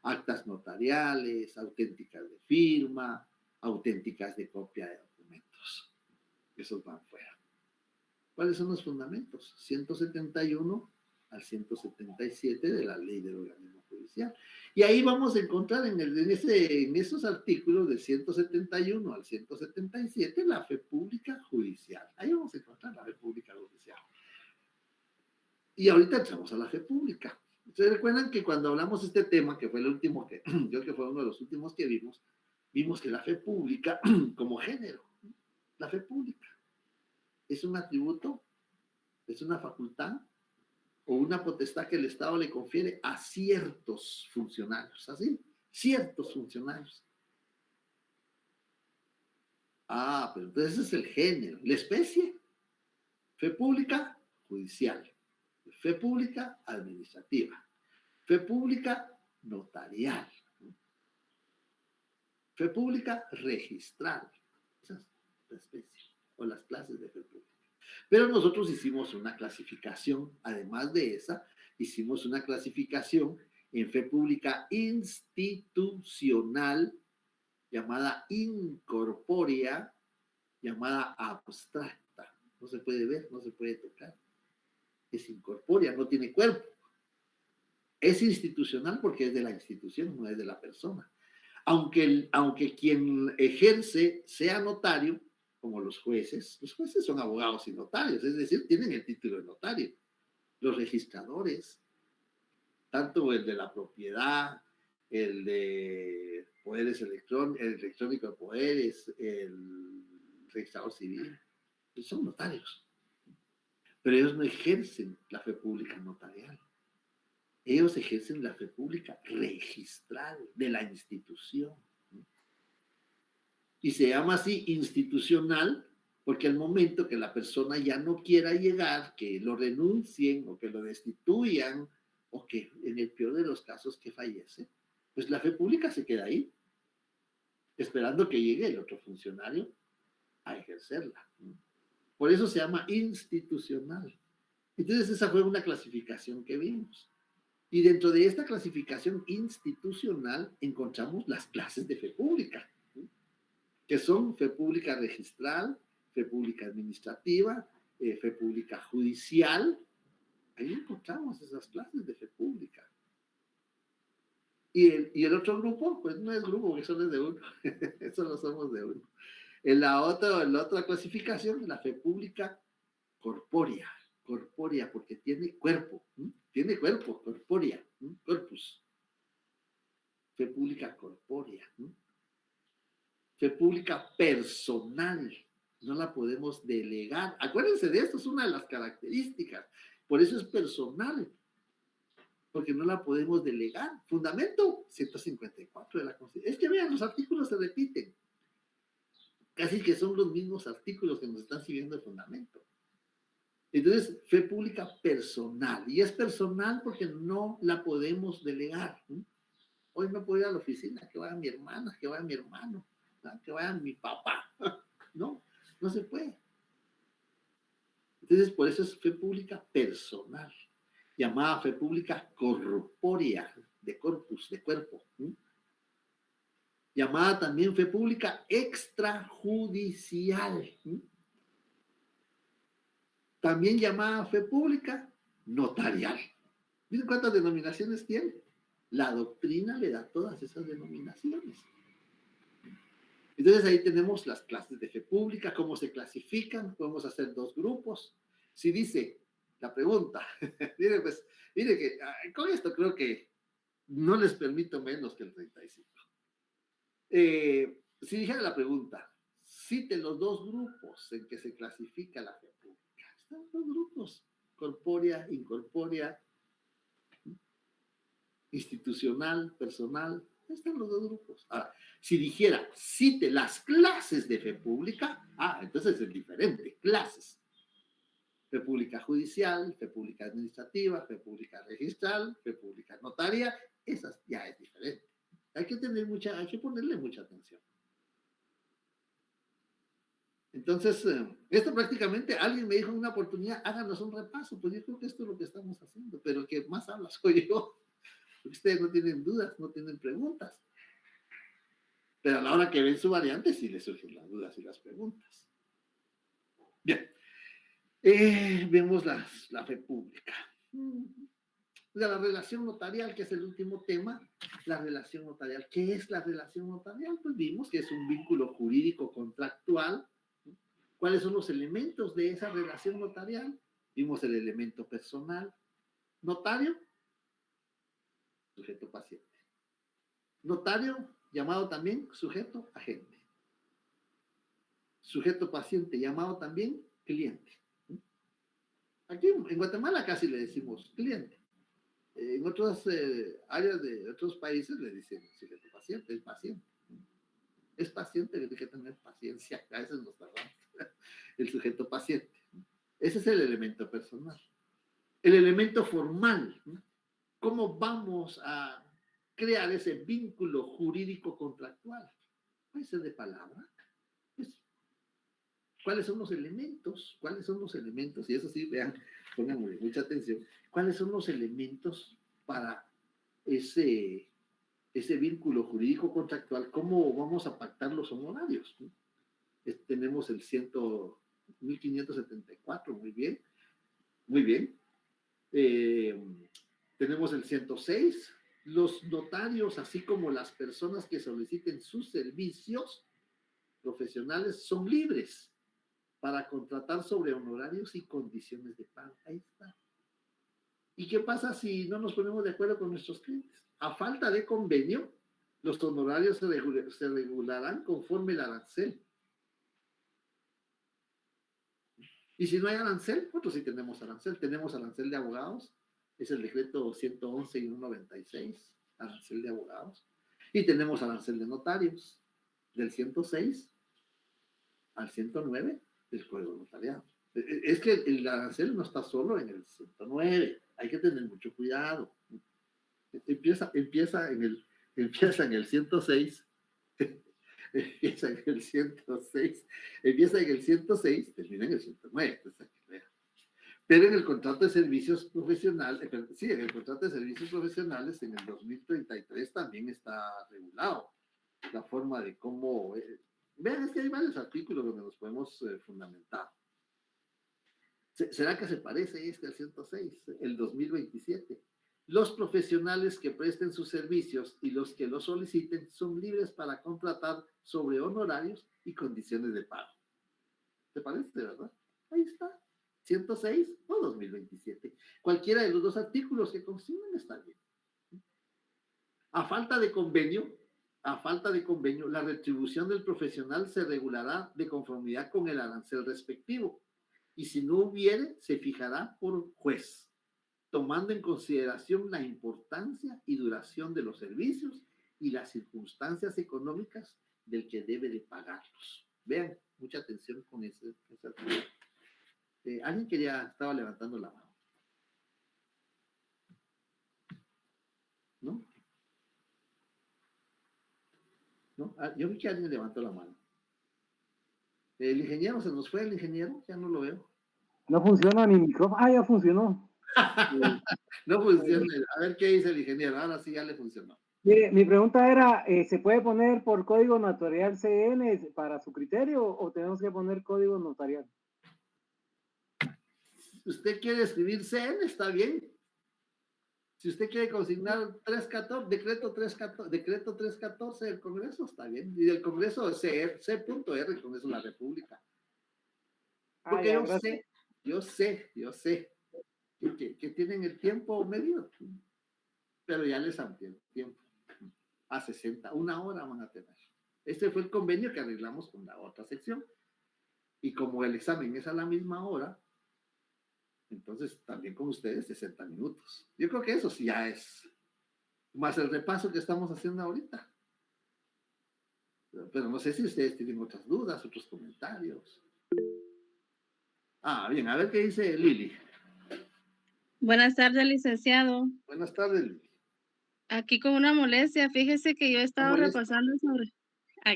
Actas notariales, auténticas de firma, auténticas de copia de documentos. Esos van fuera. ¿Cuáles son los fundamentos? 171 al 177 de la ley del organismo judicial. Y ahí vamos a encontrar en esos artículos del 171 al 177 la fe pública judicial. Ahí vamos a encontrar la fe pública judicial. Y ahorita entramos a la fe pública. Ustedes recuerdan que cuando hablamos de este tema, que fue el último que, creo que fue uno de los últimos que vimos que la fe pública como género, la fe pública es un atributo, es una facultad o una potestad que el Estado le confiere a ciertos funcionarios, ¿así? Ciertos funcionarios. Pero entonces ese es el género. La especie, fe pública judicial, fe pública administrativa, fe pública notarial, fe pública registral. Esa es la especie o las clases de fe pública. Pero nosotros hicimos una clasificación, además de esa, hicimos una clasificación en fe pública institucional, llamada incorpórea, llamada abstracta. No se puede ver, no se puede tocar. Es incorpórea, no tiene cuerpo. Es institucional porque es de la institución, no es de la persona. Aunque quien ejerce sea notario, como los jueces son abogados y notarios, es decir, tienen el título de notario. Los registradores, tanto el de la propiedad, el de poderes electrónicos, el electrónico de poderes, el registrador civil, son notarios. Pero ellos no ejercen la fe pública notarial. Ellos ejercen la fe pública registral de la institución. Y se llama así institucional porque al momento que la persona ya no quiera llegar, que lo renuncien o que lo destituyan o que en el peor de los casos que fallece, pues la fe pública se queda ahí, esperando que llegue el otro funcionario a ejercerla. Por eso se llama institucional. Entonces esa fue una clasificación que vimos. Y dentro de esta clasificación institucional encontramos las clases de fe pública, que son fe pública registral, fe pública administrativa, fe pública judicial. Ahí encontramos esas clases de fe pública. Y el otro grupo, pues no es grupo, porque solo es de uno. Solo somos de uno. En la otra clasificación, la fe pública corpórea, porque tiene cuerpo, tiene cuerpo, corpórea, corpus. Fe pública corpórea. Fe pública personal, no la podemos delegar. Acuérdense de esto, es una de las características. Por eso es personal, porque no la podemos delegar. Fundamento 154 de la Constitución. Es que vean, los artículos se repiten. Casi que son los mismos artículos que nos están sirviendo de fundamento. Entonces, fe pública personal. Y es personal porque no la podemos delegar. Hoy no puedo ir a la oficina, que vaya mi hermana, que vaya mi hermano, que vaya mi papá. No, No se puede. Entonces, por eso es fe pública personal, llamada fe pública corpórea, de corpus, de cuerpo. Llamada también fe pública extrajudicial. También llamada fe pública notarial. ¿Miren cuántas denominaciones tiene? La doctrina le da todas esas denominaciones. Entonces ahí tenemos las clases de fe pública, cómo se clasifican, podemos hacer dos grupos. Si dice la pregunta, mire, pues, mire que con esto creo que no les permito menos que el 35. Si dijera la pregunta, cite los dos grupos en que se clasifica la fe pública. Están los dos grupos, corpórea, incorpórea, institucional, personal. Están los dos grupos. Ahora, si dijera, cite las clases de fe pública, entonces es diferente, clases. Fe pública judicial, fe pública administrativa, fe pública registral, fe pública notaria, esas ya es diferente. Hay que ponerle mucha atención. Entonces, esto prácticamente, alguien me dijo en una oportunidad, háganos un repaso, pues yo creo que esto es lo que estamos haciendo, pero el que más habla soy yo. Ustedes no tienen dudas, no tienen preguntas. Pero a la hora que ven su variante, sí les surgen las dudas y las preguntas. Bien. Vemos la fe pública. La relación notarial, que es el último tema. La relación notarial. ¿Qué es la relación notarial? Pues vimos que es un vínculo jurídico contractual. ¿Cuáles son los elementos de esa relación notarial? Vimos el elemento personal. Notario, sujeto paciente. Notario, llamado también sujeto agente. Sujeto paciente, llamado también cliente. Aquí en Guatemala casi le decimos cliente. En otras áreas de otros países le dicen sujeto paciente, es paciente. Es paciente, tiene que tener paciencia. A veces nos tardamos. El sujeto paciente. Ese es el elemento personal. El elemento formal. ¿Cómo vamos a crear ese vínculo jurídico contractual? Puede ser de palabra. Pues, ¿cuáles son los elementos? ¿Cuáles son los elementos? Y eso sí, vean, pongan mucha atención. ¿Cuáles son los elementos para ese vínculo jurídico contractual? ¿Cómo vamos a pactar los honorarios? Tenemos el 1574, muy bien. Muy bien. Tenemos el 106. Los notarios, así como las personas que soliciten sus servicios profesionales, son libres para contratar sobre honorarios y condiciones de pago. Ahí está. ¿Y qué pasa si no nos ponemos de acuerdo con nuestros clientes? A falta de convenio, los honorarios se regularán conforme el arancel. Y si no hay arancel, nosotros sí tenemos arancel. Tenemos arancel de abogados, es el decreto 111 y 196, arancel de abogados. Y tenemos arancel de notarios, del 106 al 109 del Código Notariado. Es que el arancel no está solo en el 109, hay que tener mucho cuidado. Empieza en el 106, empieza en el 106, termina en el 109. Pero en el contrato de servicios profesionales, en el contrato de servicios profesionales en el 2033 también está regulado la forma de cómo... vean, es que hay varios artículos donde nos podemos fundamentar. ¿Será que se parece al 106, el 2027? Los profesionales que presten sus servicios y los que los soliciten son libres para contratar sobre honorarios y condiciones de pago. ¿Te parece, verdad? Ahí está. 106 o 2027. Cualquiera de los dos artículos que consiguen está bien. A falta de convenio, la retribución del profesional se regulará de conformidad con el arancel respectivo. Y si no hubiere, se fijará por juez, tomando en consideración la importancia y duración de los servicios y las circunstancias económicas del que debe de pagarlos. Vean, mucha atención con ese artículo. Alguien estaba levantando la mano. ¿No? ¿No? Yo vi que alguien levantó la mano. El ingeniero, se nos fue el ingeniero, ya no lo veo. No funciona mi micrófono. Ah, ya funcionó. No funciona. A ver qué dice el ingeniero. Ahora sí ya le funcionó. Mire, mi pregunta era, ¿se puede poner por código notarial CN para su criterio o tenemos que poner código notarial? Si usted quiere escribir CN, está bien. Si usted quiere consignar 314, decreto 314 del Congreso, está bien. Y del Congreso C.R., Congreso de la República. Porque yo sé que tienen el tiempo medido, pero ya les amplié el tiempo. A 60, una hora van a tener. Este fue el convenio que arreglamos con la otra sección. Y como el examen es a la misma hora, entonces también con ustedes 60 minutos. Yo creo que eso sí ya es más el repaso que estamos haciendo ahorita. Pero no sé si ustedes tienen otras dudas, otros comentarios. Bien, a ver qué dice Lili. Buenas tardes, licenciado. Buenas tardes, Lili. Aquí con una molestia, fíjese que yo he estado molestia. repasando sobre,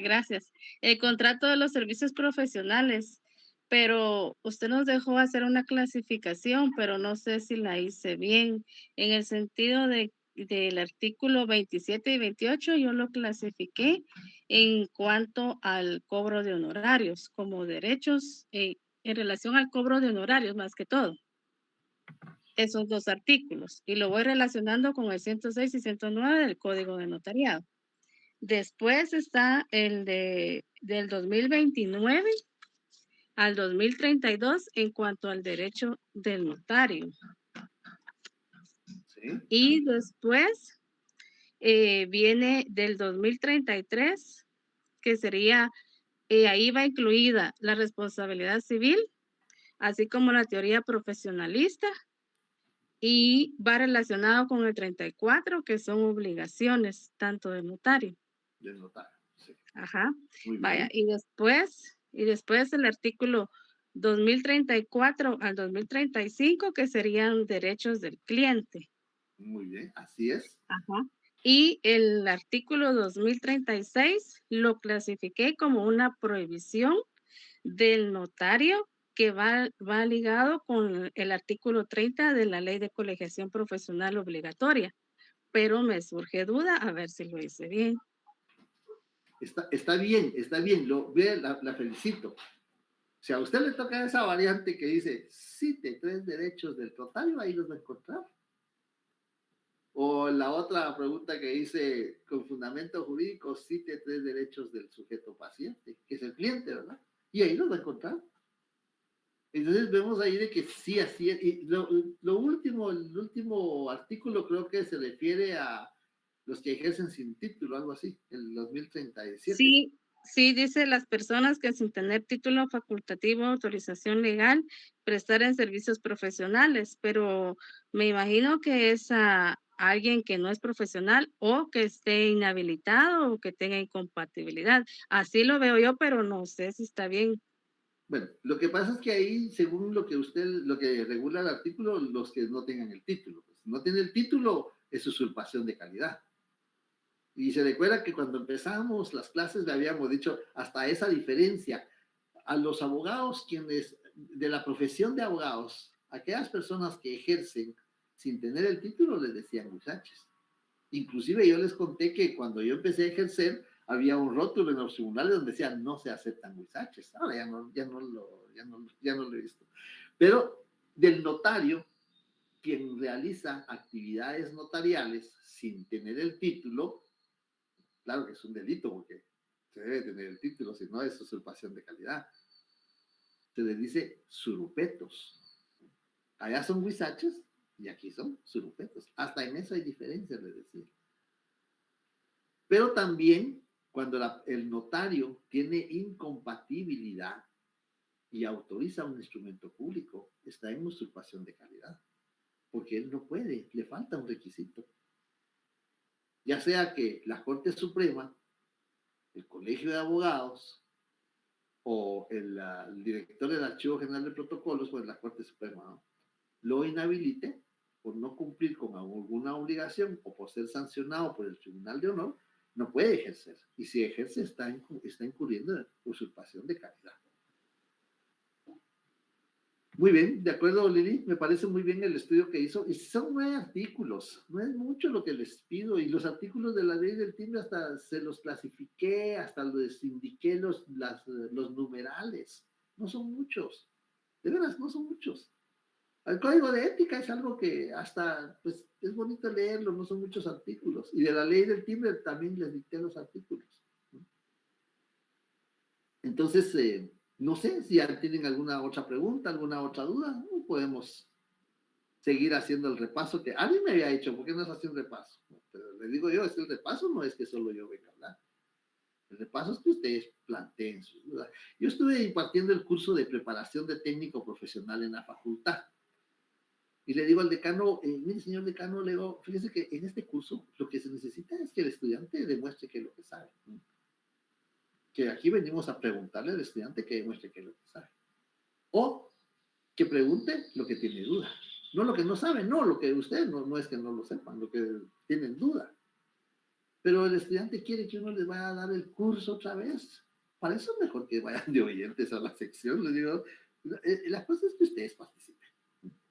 gracias, el contrato de los servicios profesionales, pero usted nos dejó hacer una clasificación, pero no sé si la hice bien. En el sentido del artículo 27 y 28, yo lo clasifiqué en cuanto al cobro de honorarios, como derechos en relación al cobro de honorarios, más que todo. Esos dos artículos y lo voy relacionando con el 106 y 109 del Código de Notariado. Después está el del 2029 al 2032 en cuanto al derecho del notario. ¿Sí? Y después viene del 2033, que sería, ahí va incluida la responsabilidad civil, así como la teoría profesionalista, y va relacionado con el 34, que son obligaciones tanto del notario. Del notario, sí. Ajá. Muy Vaya, bien. y después el artículo 2034 al 2035, que serían derechos del cliente. Muy bien, así es. Ajá. Y el artículo 2036 lo clasifiqué como una prohibición del notario que va ligado con el artículo 30 de la Ley de Colegiación Profesional Obligatoria, pero me surge duda a ver si lo hice bien. Está bien, la felicito. Si a usted le toca esa variante que dice, cite 3 derechos del notario, ahí los va a encontrar. O la otra pregunta que dice, con fundamento jurídico, cite 3 derechos del sujeto paciente, que es el cliente, ¿verdad? Y ahí los va a encontrar. Entonces vemos ahí de que sí, así es. Y el último artículo creo que se refiere a los que ejercen sin título, algo así, el 2037. Sí, dice las personas que sin tener título facultativo, autorización legal, prestaren servicios profesionales, pero me imagino que es a alguien que no es profesional o que esté inhabilitado o que tenga incompatibilidad. Así lo veo yo, pero no sé si está bien. Bueno, lo que pasa es que ahí, según lo que regula el artículo, los que no tengan el título. Pues, si no tiene el título, es usurpación de calidad. Y se recuerda que cuando empezamos las clases le habíamos dicho hasta esa diferencia. A los abogados, quienes de la profesión de abogados, aquellas personas que ejercen sin tener el título, les decían muchachos. Inclusive yo les conté que cuando yo empecé a ejercer, había un rótulo en los tribunales donde decía no se aceptan muchachos. Ahora ya no lo he visto. Pero del notario, quien realiza actividades notariales sin tener el título, claro que es un delito porque se debe tener el título, si no es usurpación de calidad. Se les dice surupetos. Allá son huizaches y aquí son surupetos. Hasta en eso hay diferencias, les decía. Pero también cuando el notario tiene incompatibilidad y autoriza un instrumento público, está en usurpación de calidad. Porque él no puede, le falta un requisito. Ya sea que la Corte Suprema, el Colegio de Abogados o el director del Archivo General de Protocolos, pues la Corte Suprema, ¿no?, lo inhabilite por no cumplir con alguna obligación o por ser sancionado por el Tribunal de Honor, no puede ejercer. Y si ejerce, está incurriendo en usurpación de calidad. Muy bien, de acuerdo, Lili, me parece muy bien el estudio que hizo. Y son 9 artículos, no es mucho lo que les pido. Y los artículos de la ley del timbre hasta se los clasifiqué, hasta les indiqué los numerales. No son muchos, de veras, no son muchos. El código de ética es algo que hasta, pues, es bonito leerlo, no son muchos artículos. Y de la ley del timbre también les dicté los artículos. Entonces, no sé si tienen alguna otra pregunta, alguna otra duda, ¿no? Podemos seguir haciendo el repaso que alguien me había hecho, ¿por qué no se hace un repaso? Pero le digo yo, es que el repaso no es que solo yo venga a hablar. El repaso es que ustedes planteen sus dudas. Yo estuve impartiendo el curso de preparación de técnico profesional en la facultad. Y le digo al decano, mire, señor decano, le digo, fíjese que en este curso lo que se necesita es que el estudiante demuestre que es lo que sabe. Que aquí venimos a preguntarle al estudiante que demuestre que es lo que sabe. O que pregunte lo que tiene duda. No lo que no sabe, no, lo que ustedes no es que no lo sepan, lo que tienen duda. Pero el estudiante quiere que uno les vaya a dar el curso otra vez. Para eso es mejor que vayan de oyentes a la sección. Les digo, la cosa es que ustedes participen,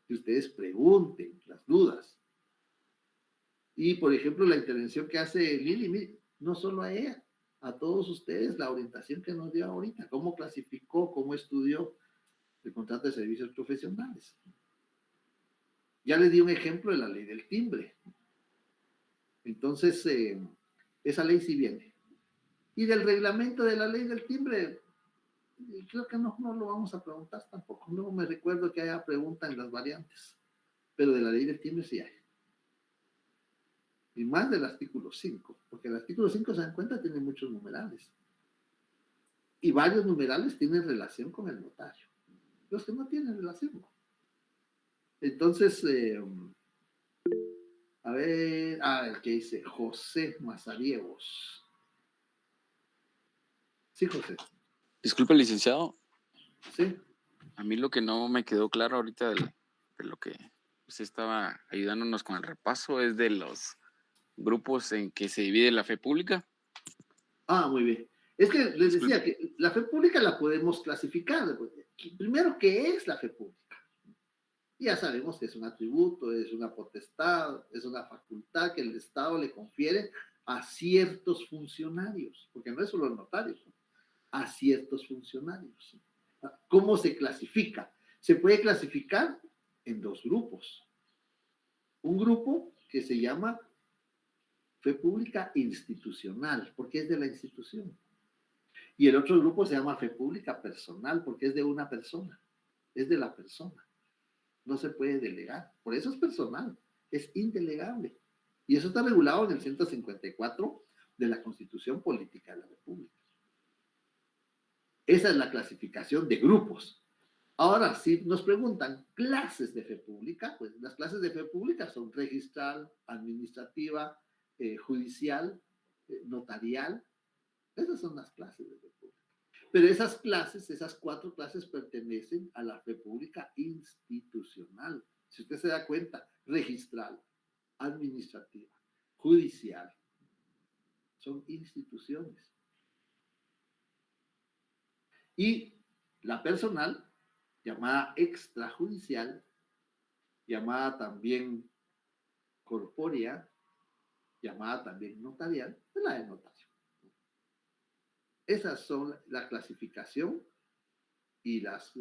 que ustedes pregunten las dudas. Y, por ejemplo, la intervención que hace Lili, no solo a ella, a todos ustedes, la orientación que nos dio ahorita, cómo clasificó, cómo estudió el contrato de servicios profesionales. Ya les di un ejemplo de la ley del timbre. Entonces, esa ley sí viene. Y del reglamento de la ley del timbre, creo que no lo vamos a preguntar tampoco. No me recuerdo que haya pregunta en las variantes, pero de la ley del timbre sí hay. Y más del artículo 5, porque el artículo 5, se dan cuenta, tiene muchos numerales. Y varios numerales tienen relación con el notario. Los que no tienen relación, no. Entonces, a ver, el que dice José Mazariegos. Sí, José. Disculpe, licenciado. Sí. A mí lo que no me quedó claro ahorita de lo que usted estaba ayudándonos con el repaso es de los grupos en que se divide la fe pública. Muy bien. Es que les decía que la fe pública la podemos clasificar. Primero, ¿qué es la fe pública? Ya sabemos que es un atributo, es una potestad, es una facultad que el Estado le confiere a ciertos funcionarios, porque no es solo el notario, a ciertos funcionarios. ¿Cómo se clasifica? Se puede clasificar en 2 grupos. Un grupo que se llama fe pública institucional, porque es de la institución. Y el otro grupo se llama fe pública personal, porque es de una persona, es de la persona. No se puede delegar, por eso es personal, es indelegable. Y eso está regulado en el 154 de la Constitución Política de la República. Esa es la clasificación de grupos. Ahora, si nos preguntan clases de fe pública, pues las clases de fe pública son registral, administrativa, judicial, notarial. Esas son las clases de fe pública. Pero esas clases, esas 4 clases pertenecen a la fe pública institucional. Si usted se da cuenta, registral, administrativa, judicial, son instituciones. Y la personal, llamada extrajudicial, llamada también corpórea, llamada también notarial, es la de notario. Esas son la clasificación y las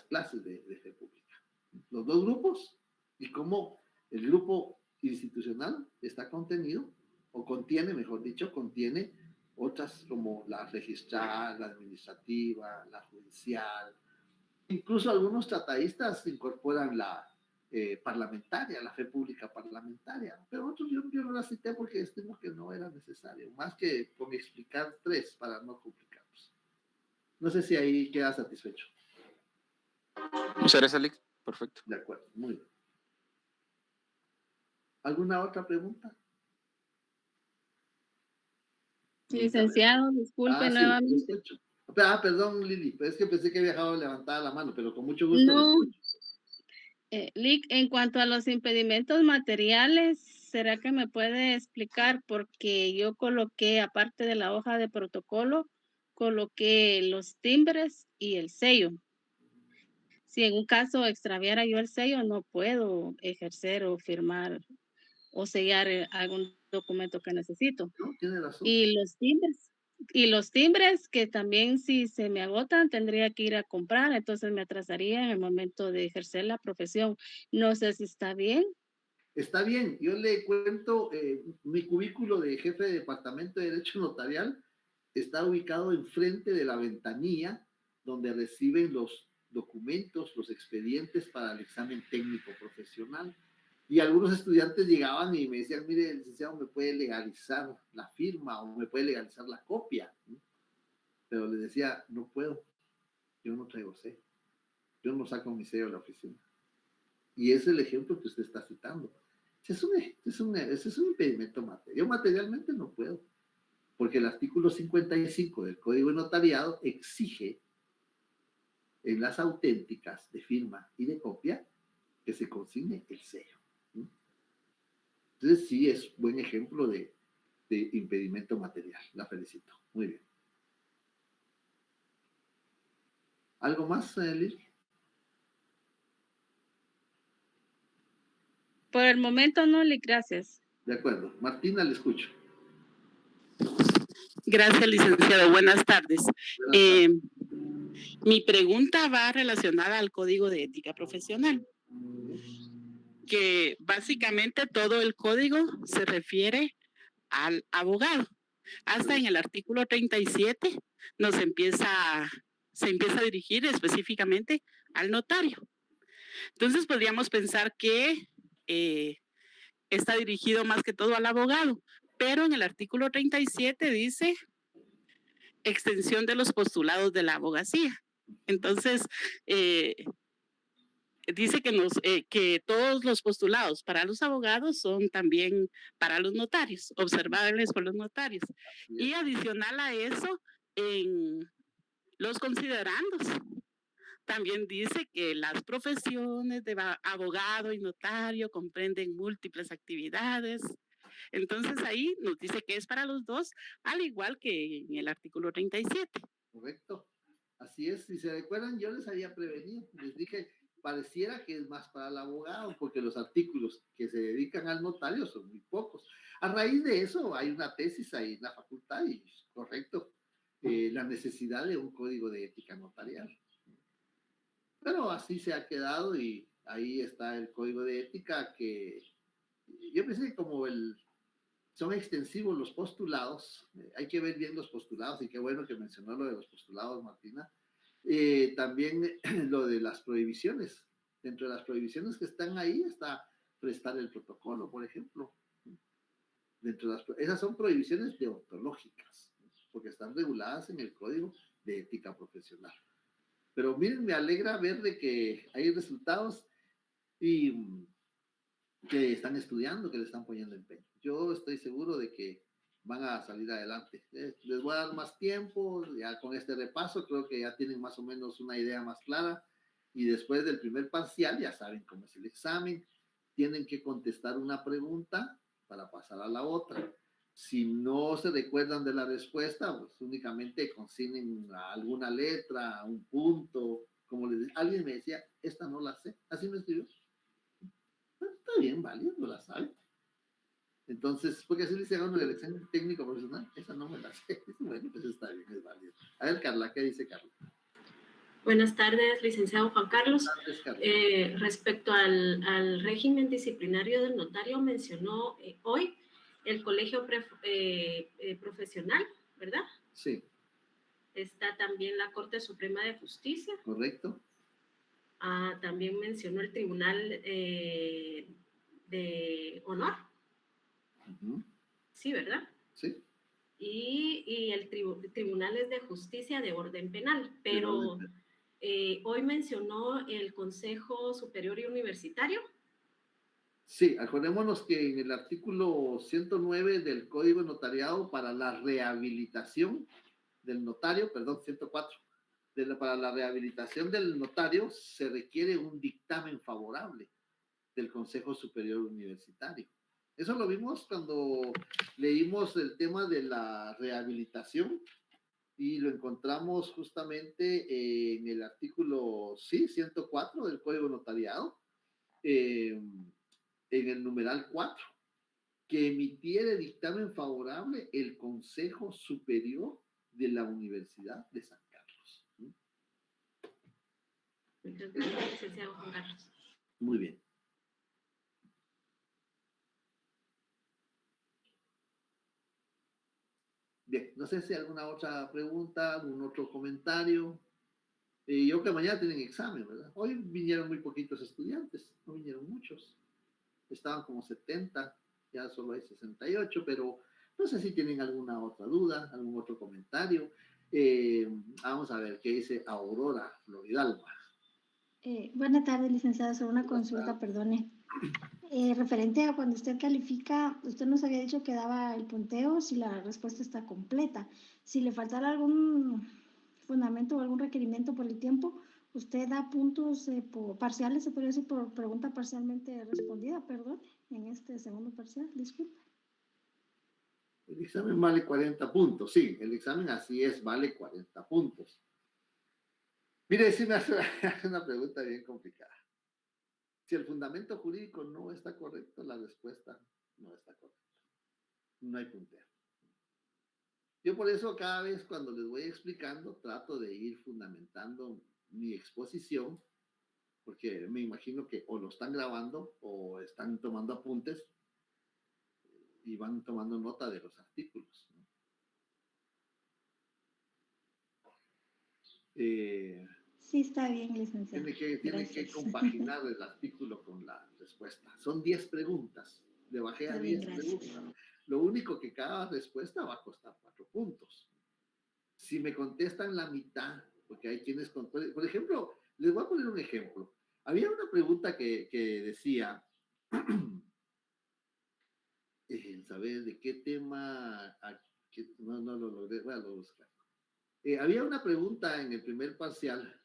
clases de fe pública. Los 2 grupos y cómo el grupo institucional está contenido, o contiene, mejor dicho, contiene otras como la registral, la administrativa, la judicial. Incluso algunos tratadistas incorporan la parlamentaria, la fe pública parlamentaria, pero otros yo no la cité porque estimo que no era necesario, más que con explicar 3 para no complicarnos. No sé si ahí queda satisfecho. Muchas gracias, Alex. Perfecto. De acuerdo, muy bien. ¿Alguna otra pregunta? Licenciado, disculpe Sí, nuevamente. Perdón, Lili, pero es que pensé que había dejado levantada la mano, pero con mucho gusto. No, Lick, en cuanto a los impedimentos materiales, ¿será que me puede explicar? Porque yo coloqué, aparte de la hoja de protocolo, coloqué los timbres y el sello. si en un caso extraviara yo el sello, no puedo ejercer o firmar o sellar algún documento que necesito. ¿no? Tiene razón. Y los timbres que también si se me agotan tendría que ir a comprar, entonces me atrasaría en el momento de ejercer la profesión. No sé si está bien. Está bien, yo le cuento, mi cubículo de jefe de departamento de Derecho Notarial está ubicado enfrente de la ventanilla donde reciben los documentos, los expedientes para el examen técnico profesional. Y algunos estudiantes llegaban y me decían, mire, licenciado, ¿me puede legalizar la firma o me puede legalizar la copia? Pero les decía, no puedo, yo no traigo sello, yo no saco mi sello de la oficina. Y ese es el ejemplo que usted está citando. Ese es un impedimento material. Yo materialmente no puedo, porque el artículo 55 del Código de Notariado exige en las auténticas de firma y de copia que se consigne el sello. Entonces sí es buen ejemplo de impedimento material. La felicito. Muy bien. ¿Algo más, Lili? Por el momento no, gracias. De acuerdo. Martina, le escucho. Gracias, licenciado. Buenas tardes. Mi pregunta va relacionada al Código de Ética Profesional, que básicamente todo el código se refiere al abogado. Hasta en el artículo 37 se empieza a dirigir específicamente al notario. Entonces podríamos pensar que está dirigido más que todo al abogado, pero en el artículo 37 dice extensión de los postulados de la abogacía. Entonces, dice que todos los postulados para los abogados son también para los notarios, observables por los notarios. Y adicional a eso, en los considerandos, también dice que las profesiones de abogado y notario comprenden múltiples actividades. Entonces ahí nos dice que es para los dos, al igual que en el artículo 37. Correcto. Así es. Si se recuerdan, yo les había prevenido. Les dije, pareciera que es más para el abogado, porque los artículos que se dedican al notario son muy pocos. A raíz de eso, hay una tesis ahí en la facultad, y correcto, la necesidad de un código de ética notarial. Pero así se ha quedado y ahí está el código de ética que yo pensé que como son extensivos los postulados, hay que ver bien los postulados y qué bueno que mencionó lo de los postulados, Martina. También lo de las prohibiciones. Dentro de las prohibiciones que están ahí está prestar el protocolo, por ejemplo. Esas son prohibiciones deontológicas, porque están reguladas en el Código de Ética Profesional. Pero miren, me alegra ver de que hay resultados y que están estudiando, que le están poniendo empeño. Yo estoy seguro de que van a salir adelante. Les voy a dar más tiempo, ya con este repaso creo que ya tienen más o menos una idea más clara, y después del primer parcial ya saben cómo es el examen. Tienen que contestar una pregunta para pasar a la otra. Si no se recuerdan de la respuesta, pues únicamente consignen alguna letra, un punto, como les decía. Alguien me decía, esta no la sé, así me escribió. Está bien, válido, no la sabe. Entonces, porque así le dice a uno el examen técnico profesional, esa no me la sé. Bueno, pues está bien, es válido. A ver, Carla, ¿qué dice Carla? Buenas tardes, licenciado Juan Carlos. Buenas tardes, Carla. Respecto al régimen disciplinario del notario, mencionó hoy el colegio profesional, ¿verdad? Sí. Está también la Corte Suprema de Justicia. Correcto. También mencionó el Tribunal de Honor. Uh-huh. Sí, ¿verdad? Sí. Y el Tribunales de Justicia de Orden Penal, pero hoy mencionó el Consejo Superior y Universitario. Sí, acordémonos que en el artículo 109 del Código Notariado para la rehabilitación del notario, perdón, 104, para la rehabilitación del notario se requiere un dictamen favorable del Consejo Superior Universitario. Eso lo vimos cuando leímos el tema de la rehabilitación y lo encontramos justamente en el artículo, sí, 104 del Código Notariado, en el numeral 4, que emitiere dictamen favorable el Consejo Superior de la Universidad de San Carlos. Muchas gracias, licenciado Juan Carlos. Muy bien. Bien, no sé si hay alguna otra pregunta, algún otro comentario. Yo creo que mañana tienen examen, ¿verdad? Hoy vinieron muy poquitos estudiantes, no vinieron muchos. Estaban como 70, ya solo hay 68, pero no sé si tienen alguna otra duda, algún otro comentario. Vamos a ver qué dice Aurora Floridalba. Buenas tardes, licenciado. Sobre una consulta, perdone. Referente a cuando usted califica, usted nos había dicho que daba el punteo si la respuesta está completa. Si le faltara algún fundamento o algún requerimiento por el tiempo, usted da puntos parciales, se podría decir, por pregunta parcialmente respondida, perdón, en este segundo parcial, disculpe. El examen vale 40 puntos, sí, el examen así es, vale 40 puntos. Mire, sí me hace una pregunta bien complicada. Si el fundamento jurídico no está correcto, la respuesta no está correcta. No hay punteo. Yo por eso cada vez cuando les voy explicando trato de ir fundamentando mi exposición, porque me imagino que o lo están grabando o están tomando apuntes y van tomando nota de los artículos, ¿no? Sí, está bien, licenciado. Tiene que compaginar el artículo con la respuesta. Son 10 preguntas. Le bajé a 10 preguntas. Lo único que cada respuesta va a costar 4 puntos. Si me contestan la mitad, porque hay quienes... Por ejemplo, les voy a poner un ejemplo. Había una pregunta que decía... saber de qué tema... no lo logré. Voy a buscar. Había una pregunta en el primer parcial.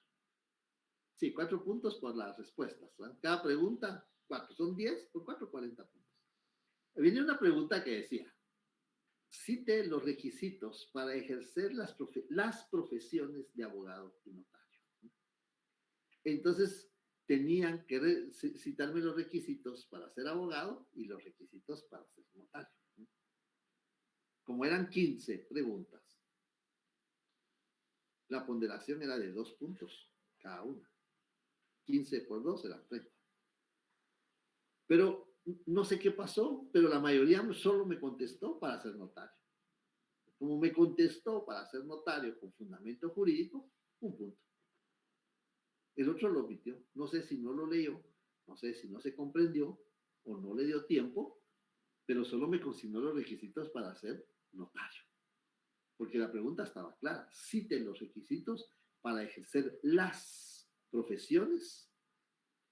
Sí, 4 puntos por las respuestas, ¿verdad? Cada pregunta, 4. Son 10 por 4, 40 puntos. Viene una pregunta que decía, cite los requisitos para ejercer las profesiones de abogado y notario. Entonces, tenían que citarme los requisitos para ser abogado y los requisitos para ser notario. Como eran 15 preguntas, la ponderación era de 2 puntos cada una. 15 por 2 eran 30. Pero no sé qué pasó, pero la mayoría solo me contestó para ser notario. Como me contestó para ser notario con fundamento jurídico, 1 punto. El otro lo omitió. No sé si no lo leyó, no sé si no se comprendió o no le dio tiempo, pero solo me consignó los requisitos para ser notario. Porque la pregunta estaba clara. Cite los requisitos para ejercer las profesiones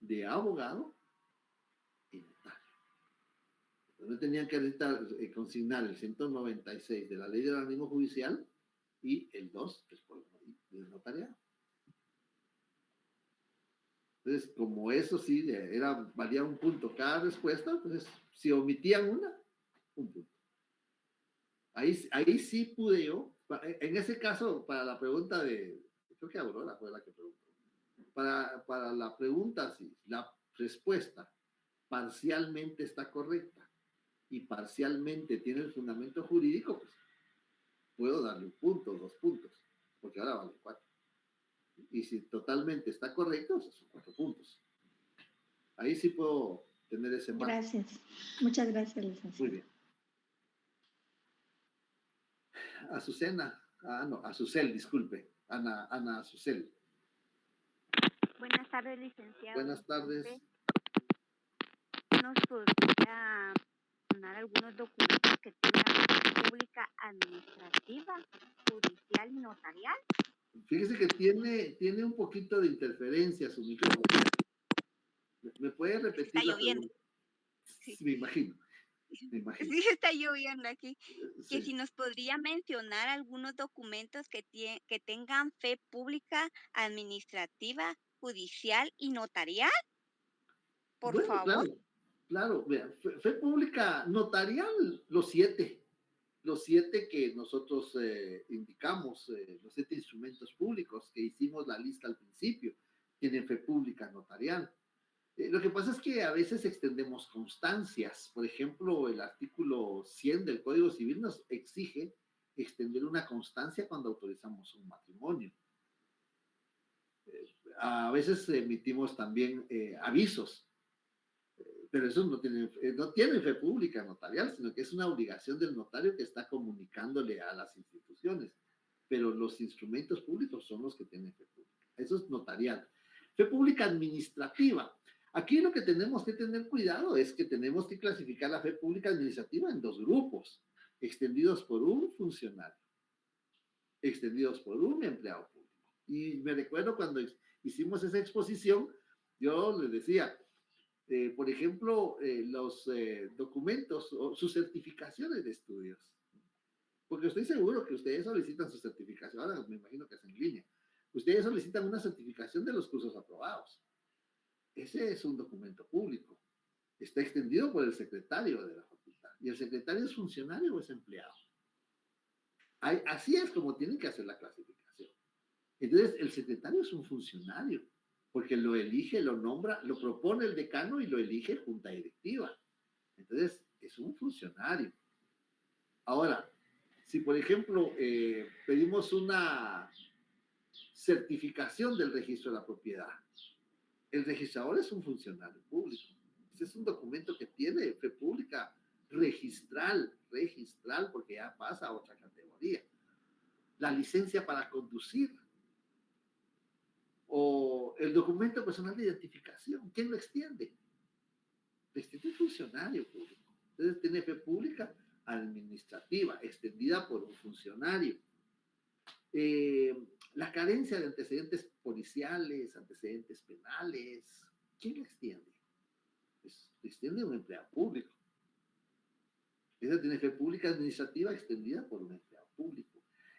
de abogado y notario. Entonces tenían que consignar el 196 de la Ley del Organismo Judicial y el 2 después del notariado. Entonces, como eso sí valía 1 punto cada respuesta, entonces si omitían una, 1 punto. Ahí sí pude yo, en ese caso, para la pregunta creo que Aurora fue la que preguntó. Para la pregunta, si la respuesta parcialmente está correcta y parcialmente tiene el fundamento jurídico, pues puedo darle 1 punto, 2 puntos, porque ahora vale 4. Y si totalmente está correcto, pues son 4 puntos. Ahí sí puedo tener ese margen. Gracias. Muchas gracias, licenciado. Muy bien. Azucena, Azucel, disculpe. Ana Azucel. Buenas tardes, licenciado. Buenas tardes. ¿Nos podría donar algunos documentos que tengan pública administrativa, judicial y notarial? Fíjese que tiene un poquito de interferencia su micrófono. ¿Me puede repetir la pregunta? Sí. Me imagino. Sí, está lloviendo aquí. Sí. Que si nos podría mencionar algunos documentos que tengan fe pública, administrativa, judicial y notarial. Por favor. Claro. Vea, fe pública notarial, los 7. los 7 que nosotros indicamos, los 7 instrumentos públicos que hicimos la lista al principio, tienen fe pública notarial. Lo que pasa es que a veces extendemos constancias. Por ejemplo, el artículo 100 del Código Civil nos exige extender una constancia cuando autorizamos un matrimonio. A veces emitimos también avisos, pero eso no tiene fe pública notarial, sino que es una obligación del notario que está comunicándole a las instituciones. Pero los instrumentos públicos son los que tienen fe pública. Eso es notarial. Fe pública administrativa. Aquí lo que tenemos que tener cuidado es que tenemos que clasificar la fe pública administrativa en 2 grupos, extendidos por un funcionario, extendidos por un empleado público. Y me recuerdo cuando hicimos esa exposición, yo les decía, por ejemplo, los documentos o sus certificaciones de estudios. Porque estoy seguro que ustedes solicitan su certificación, ahora me imagino que es en línea. Ustedes solicitan una certificación de los cursos aprobados. Ese es un documento público. Está extendido por el secretario de la facultad. ¿Y el secretario es funcionario o es empleado? Así es como tienen que hacer la clasificación. Entonces, el secretario es un funcionario, porque lo elige, lo nombra, lo propone el decano y lo elige junta directiva. Entonces, es un funcionario. Ahora, si por ejemplo pedimos una certificación del registro de la propiedad, el registrador es un funcionario público. Ese es un documento que tiene fe pública registral, porque ya pasa a otra categoría. La licencia para conducir o el documento personal de identificación, ¿quién lo extiende? Lo extiende un funcionario público. Entonces tiene fe pública administrativa, extendida por un funcionario. La carencia de antecedentes policiales, antecedentes penales, ¿quién lo extiende? Pues lo extiende un empleado público. Esa tiene fe pública administrativa extendida por un empleado público.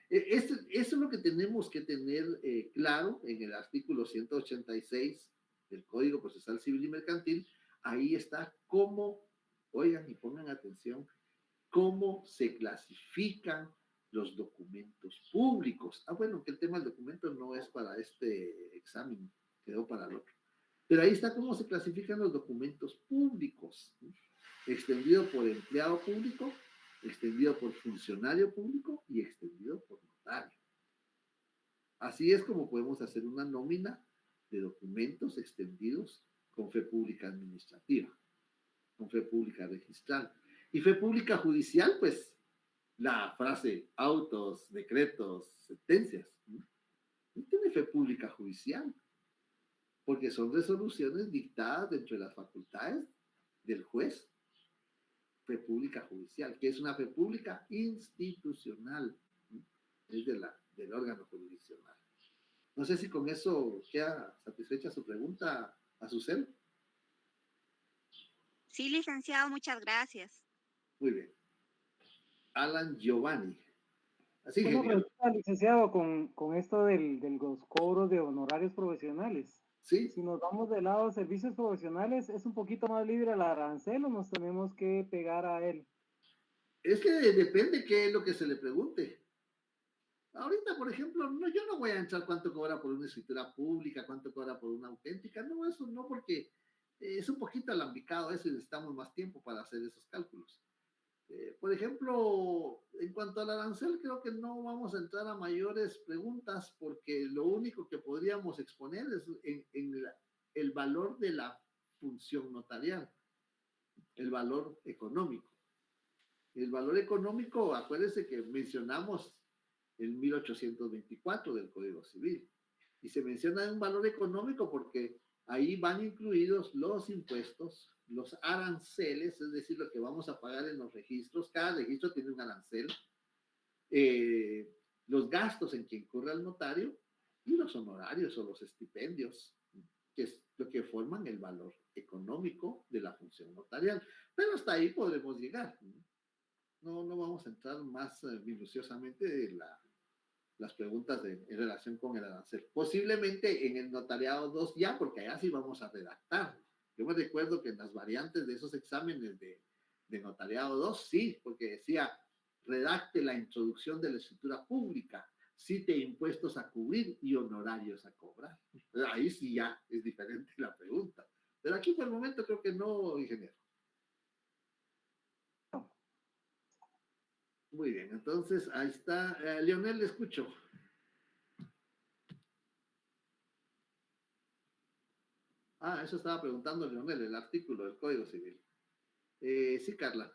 Eso es lo que tenemos que tener claro en el artículo 186 del Código Procesal Civil y Mercantil. Ahí está cómo, oigan y pongan atención, cómo se clasifican los documentos públicos. Bueno, que el tema del documento no es para este examen, quedó para el otro. Pero ahí está cómo se clasifican los documentos públicos, ¿sí? Extendido por empleado público, extendido por funcionario público y extendido por notario. Así es como podemos hacer una nómina de documentos extendidos con fe pública administrativa, con fe pública registral. Y fe pública judicial, pues, la frase autos, decretos, sentencias, ¿no? No tiene fe pública judicial, porque son resoluciones dictadas dentro de las facultades del juez. Fe pública judicial, que es una fe pública institucional, ¿no? Es del órgano jurisdiccional. No sé si con eso queda satisfecha su pregunta, Azucena. Sí, licenciado, muchas gracias. Muy bien. Alan Giovanni. Así, una pregunta, licenciado, con esto de los cobros de honorarios profesionales. Sí. Si nos vamos del lado de servicios profesionales, ¿es un poquito más libre el arancel o nos tenemos que pegar a él? Es que depende qué es lo que se le pregunte. Ahorita, por ejemplo, yo no voy a entrar cuánto cobra por una escritura pública, cuánto cobra por una auténtica. No, eso no, porque es un poquito alambicado eso y necesitamos más tiempo para hacer esos cálculos. Por ejemplo, en cuanto al arancel, creo que no vamos a entrar a mayores preguntas porque lo único que podríamos exponer es en el valor de la función notarial, el valor económico. El valor económico, acuérdense que mencionamos el 1824 del Código Civil y se menciona un valor económico porque ahí van incluidos los impuestos, los aranceles, es decir, lo que vamos a pagar en los registros. Cada registro tiene un arancel, los gastos en que incurra el notario y los honorarios o los estipendios, que es lo que forman el valor económico de la función notarial. Pero hasta ahí podremos llegar. No vamos a entrar más minuciosamente de las preguntas en relación con el arancel. Posiblemente en el notariado 2 ya, porque allá sí vamos a redactar. Yo me recuerdo que en las variantes de esos exámenes de notariado 2, sí, porque decía redacte la introducción de la escritura pública, cite impuestos a cubrir y honorarios a cobrar. Ahí sí ya es diferente la pregunta. Pero aquí por el momento creo que no, ingeniero. Muy bien, entonces ahí está. Leonel, le escucho. Ah, eso estaba preguntando Leonel, el artículo del Código Civil. Sí, Carla.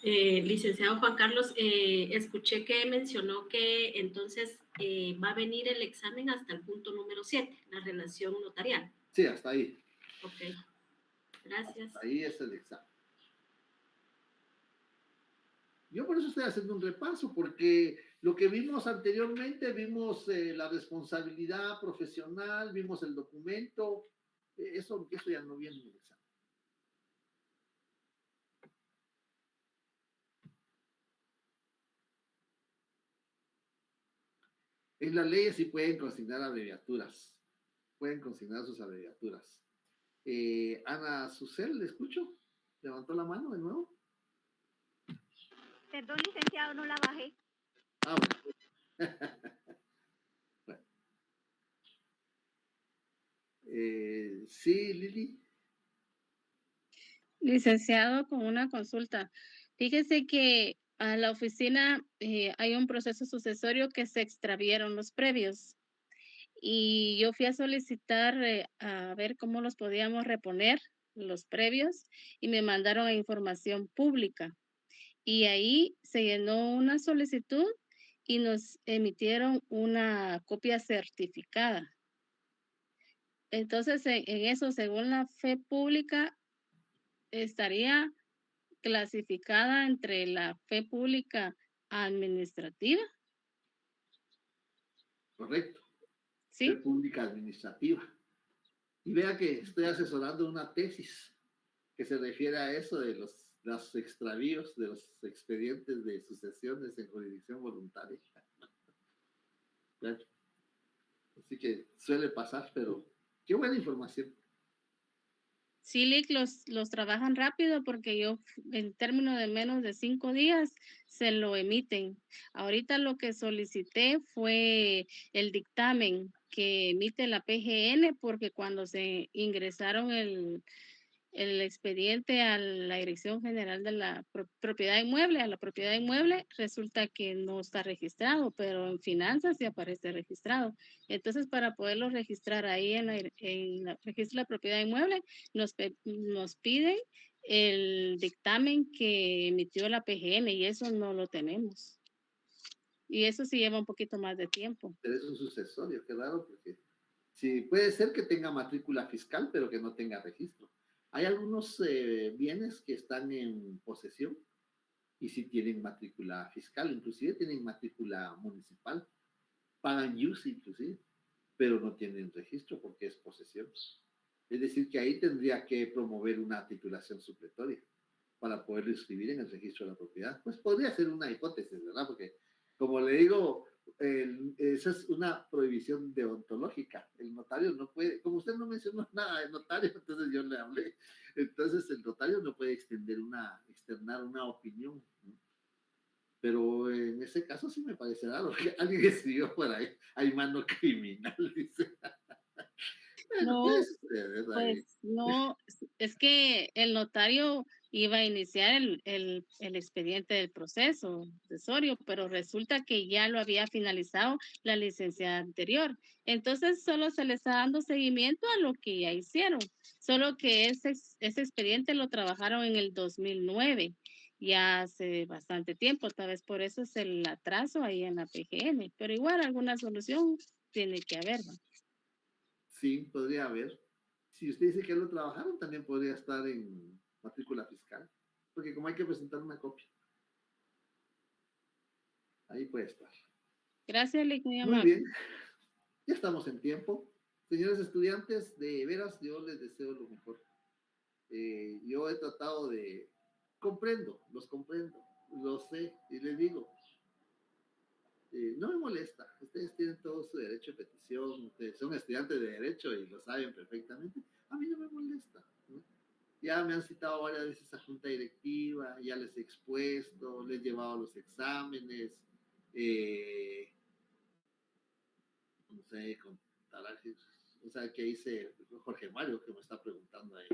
Licenciado Juan Carlos, escuché que mencionó que entonces va a venir el examen hasta el punto número 7, la relación notarial. Sí, hasta ahí. Ok, gracias. Hasta ahí es el examen. Yo por eso estoy haciendo un repaso, porque lo que vimos anteriormente, vimos la responsabilidad profesional, vimos el documento, eso ya no viene en el examen. En las leyes sí pueden consignar abreviaturas, pueden consignar sus abreviaturas. Ana Susel, ¿le escucho? ¿Levantó la mano de nuevo? Perdón, licenciado, no la bajé. Ah, bueno. Bueno. Sí, Lili. Licenciado, con una consulta. Fíjese que a la oficina hay un proceso sucesorio que se extravieron los previos y yo fui a solicitar a ver cómo los podíamos reponer, los previos, y me mandaron a información pública. Y ahí se llenó una solicitud y nos emitieron una copia certificada. Entonces, en eso, según la fe pública, estaría clasificada entre la fe pública administrativa. Correcto. ¿Sí? Fe pública administrativa. Y vea que estoy asesorando una tesis que se refiere a eso de los extravíos, de los expedientes de sucesiones en jurisdicción voluntaria. Claro. Así que suele pasar, pero qué buena información. Sí, Lick, los trabajan rápido porque yo en términos de menos de 5 días se lo emiten. Ahorita lo que solicité fue el dictamen que emite la PGN porque cuando se ingresaron el expediente a la Dirección General de la Propiedad Inmueble, a la propiedad inmueble, resulta que no está registrado, pero en finanzas sí aparece registrado. Entonces, para poderlo registrar ahí en el registro de la propiedad inmueble, nos piden el dictamen que emitió la PGN y eso no lo tenemos. Y eso sí lleva un poquito más de tiempo. Pero es un sucesorio, qué raro, porque sí, puede ser que tenga matrícula fiscal, pero que no tenga registro. Hay algunos bienes que están en posesión y sí tienen matrícula fiscal, inclusive tienen matrícula municipal, pagan use inclusive, pero no tienen registro porque es posesión. Es decir, que ahí tendría que promover una titulación supletoria para poderlo inscribir en el registro de la propiedad. Pues podría ser una hipótesis, ¿verdad? Porque, como le digo, esa es una prohibición deontológica. El notario no puede, como usted no mencionó nada de notario, entonces yo le hablé. Entonces el notario no puede externar una opinión, ¿no? Pero en ese caso sí me parece raro que alguien escribió por ahí, hay mano criminal, dice. Bueno, No, pues no, es que el notario iba a iniciar el expediente del proceso sucesorio, pero resulta que ya lo había finalizado la licenciada anterior. Entonces, solo se le está dando seguimiento a lo que ya hicieron, solo que ese expediente lo trabajaron en el 2009, ya hace bastante tiempo, tal vez por eso es el atraso ahí en la PGN, pero igual alguna solución tiene que haber, ¿no? Sí, podría haber. Si usted dice que lo trabajaron, también podría estar en matrícula fiscal, porque como hay que presentar una copia, ahí puede estar. Gracias, Lick, muy Muy amable. bien, ya estamos en tiempo. Señores estudiantes, de veras yo les deseo lo mejor. Yo he tratado de... los comprendo, lo sé, y les digo, no me molesta. Ustedes tienen todo su derecho de petición. Ustedes son estudiantes de derecho y lo saben perfectamente. A mí no me molesta, ¿no? Ya me han citado varias veces a junta directiva, ya les he expuesto, les he llevado los exámenes, no sé, con Tarajes, o sea, que hice Jorge Mario, que me está preguntando ahí.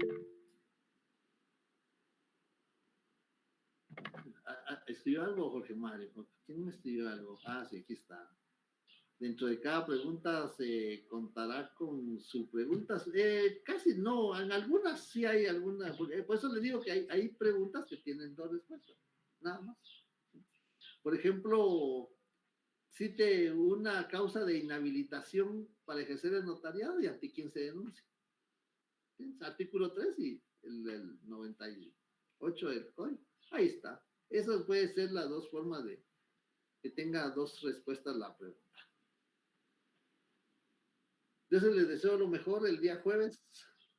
¿Escribió algo Jorge Mario? ¿Quién me escribió algo? Ah, sí, aquí está. Dentro de cada pregunta se contará con sus preguntas. Casi no, en algunas sí hay algunas. Por eso le digo que hay preguntas que tienen dos respuestas, nada más. Por ejemplo, cite una causa de inhabilitación para ejercer el notariado y ante quién se denuncia. Artículo 3 y el 98 del código. Ahí está. Esas pueden ser las dos formas de que tenga dos respuestas la pregunta. Entonces les deseo lo mejor el día jueves.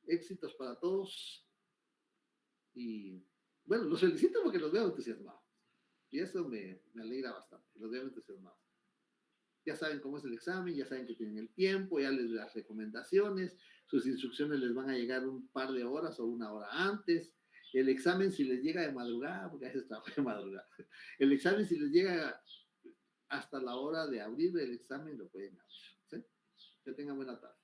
Éxitos para todos. Y bueno, los felicito porque los veo entusiasmados. Y eso me alegra bastante. Los veo entusiasmados. Ya saben cómo es el examen, ya saben que tienen el tiempo, ya les doy las recomendaciones. Sus instrucciones les van a llegar un par de horas o una hora antes. El examen, si les llega de madrugada, porque a veces trabajo de madrugada. El examen, si les llega hasta la hora de abrir el examen, lo pueden abrir. ¿Sí? Que tengan buena tarde.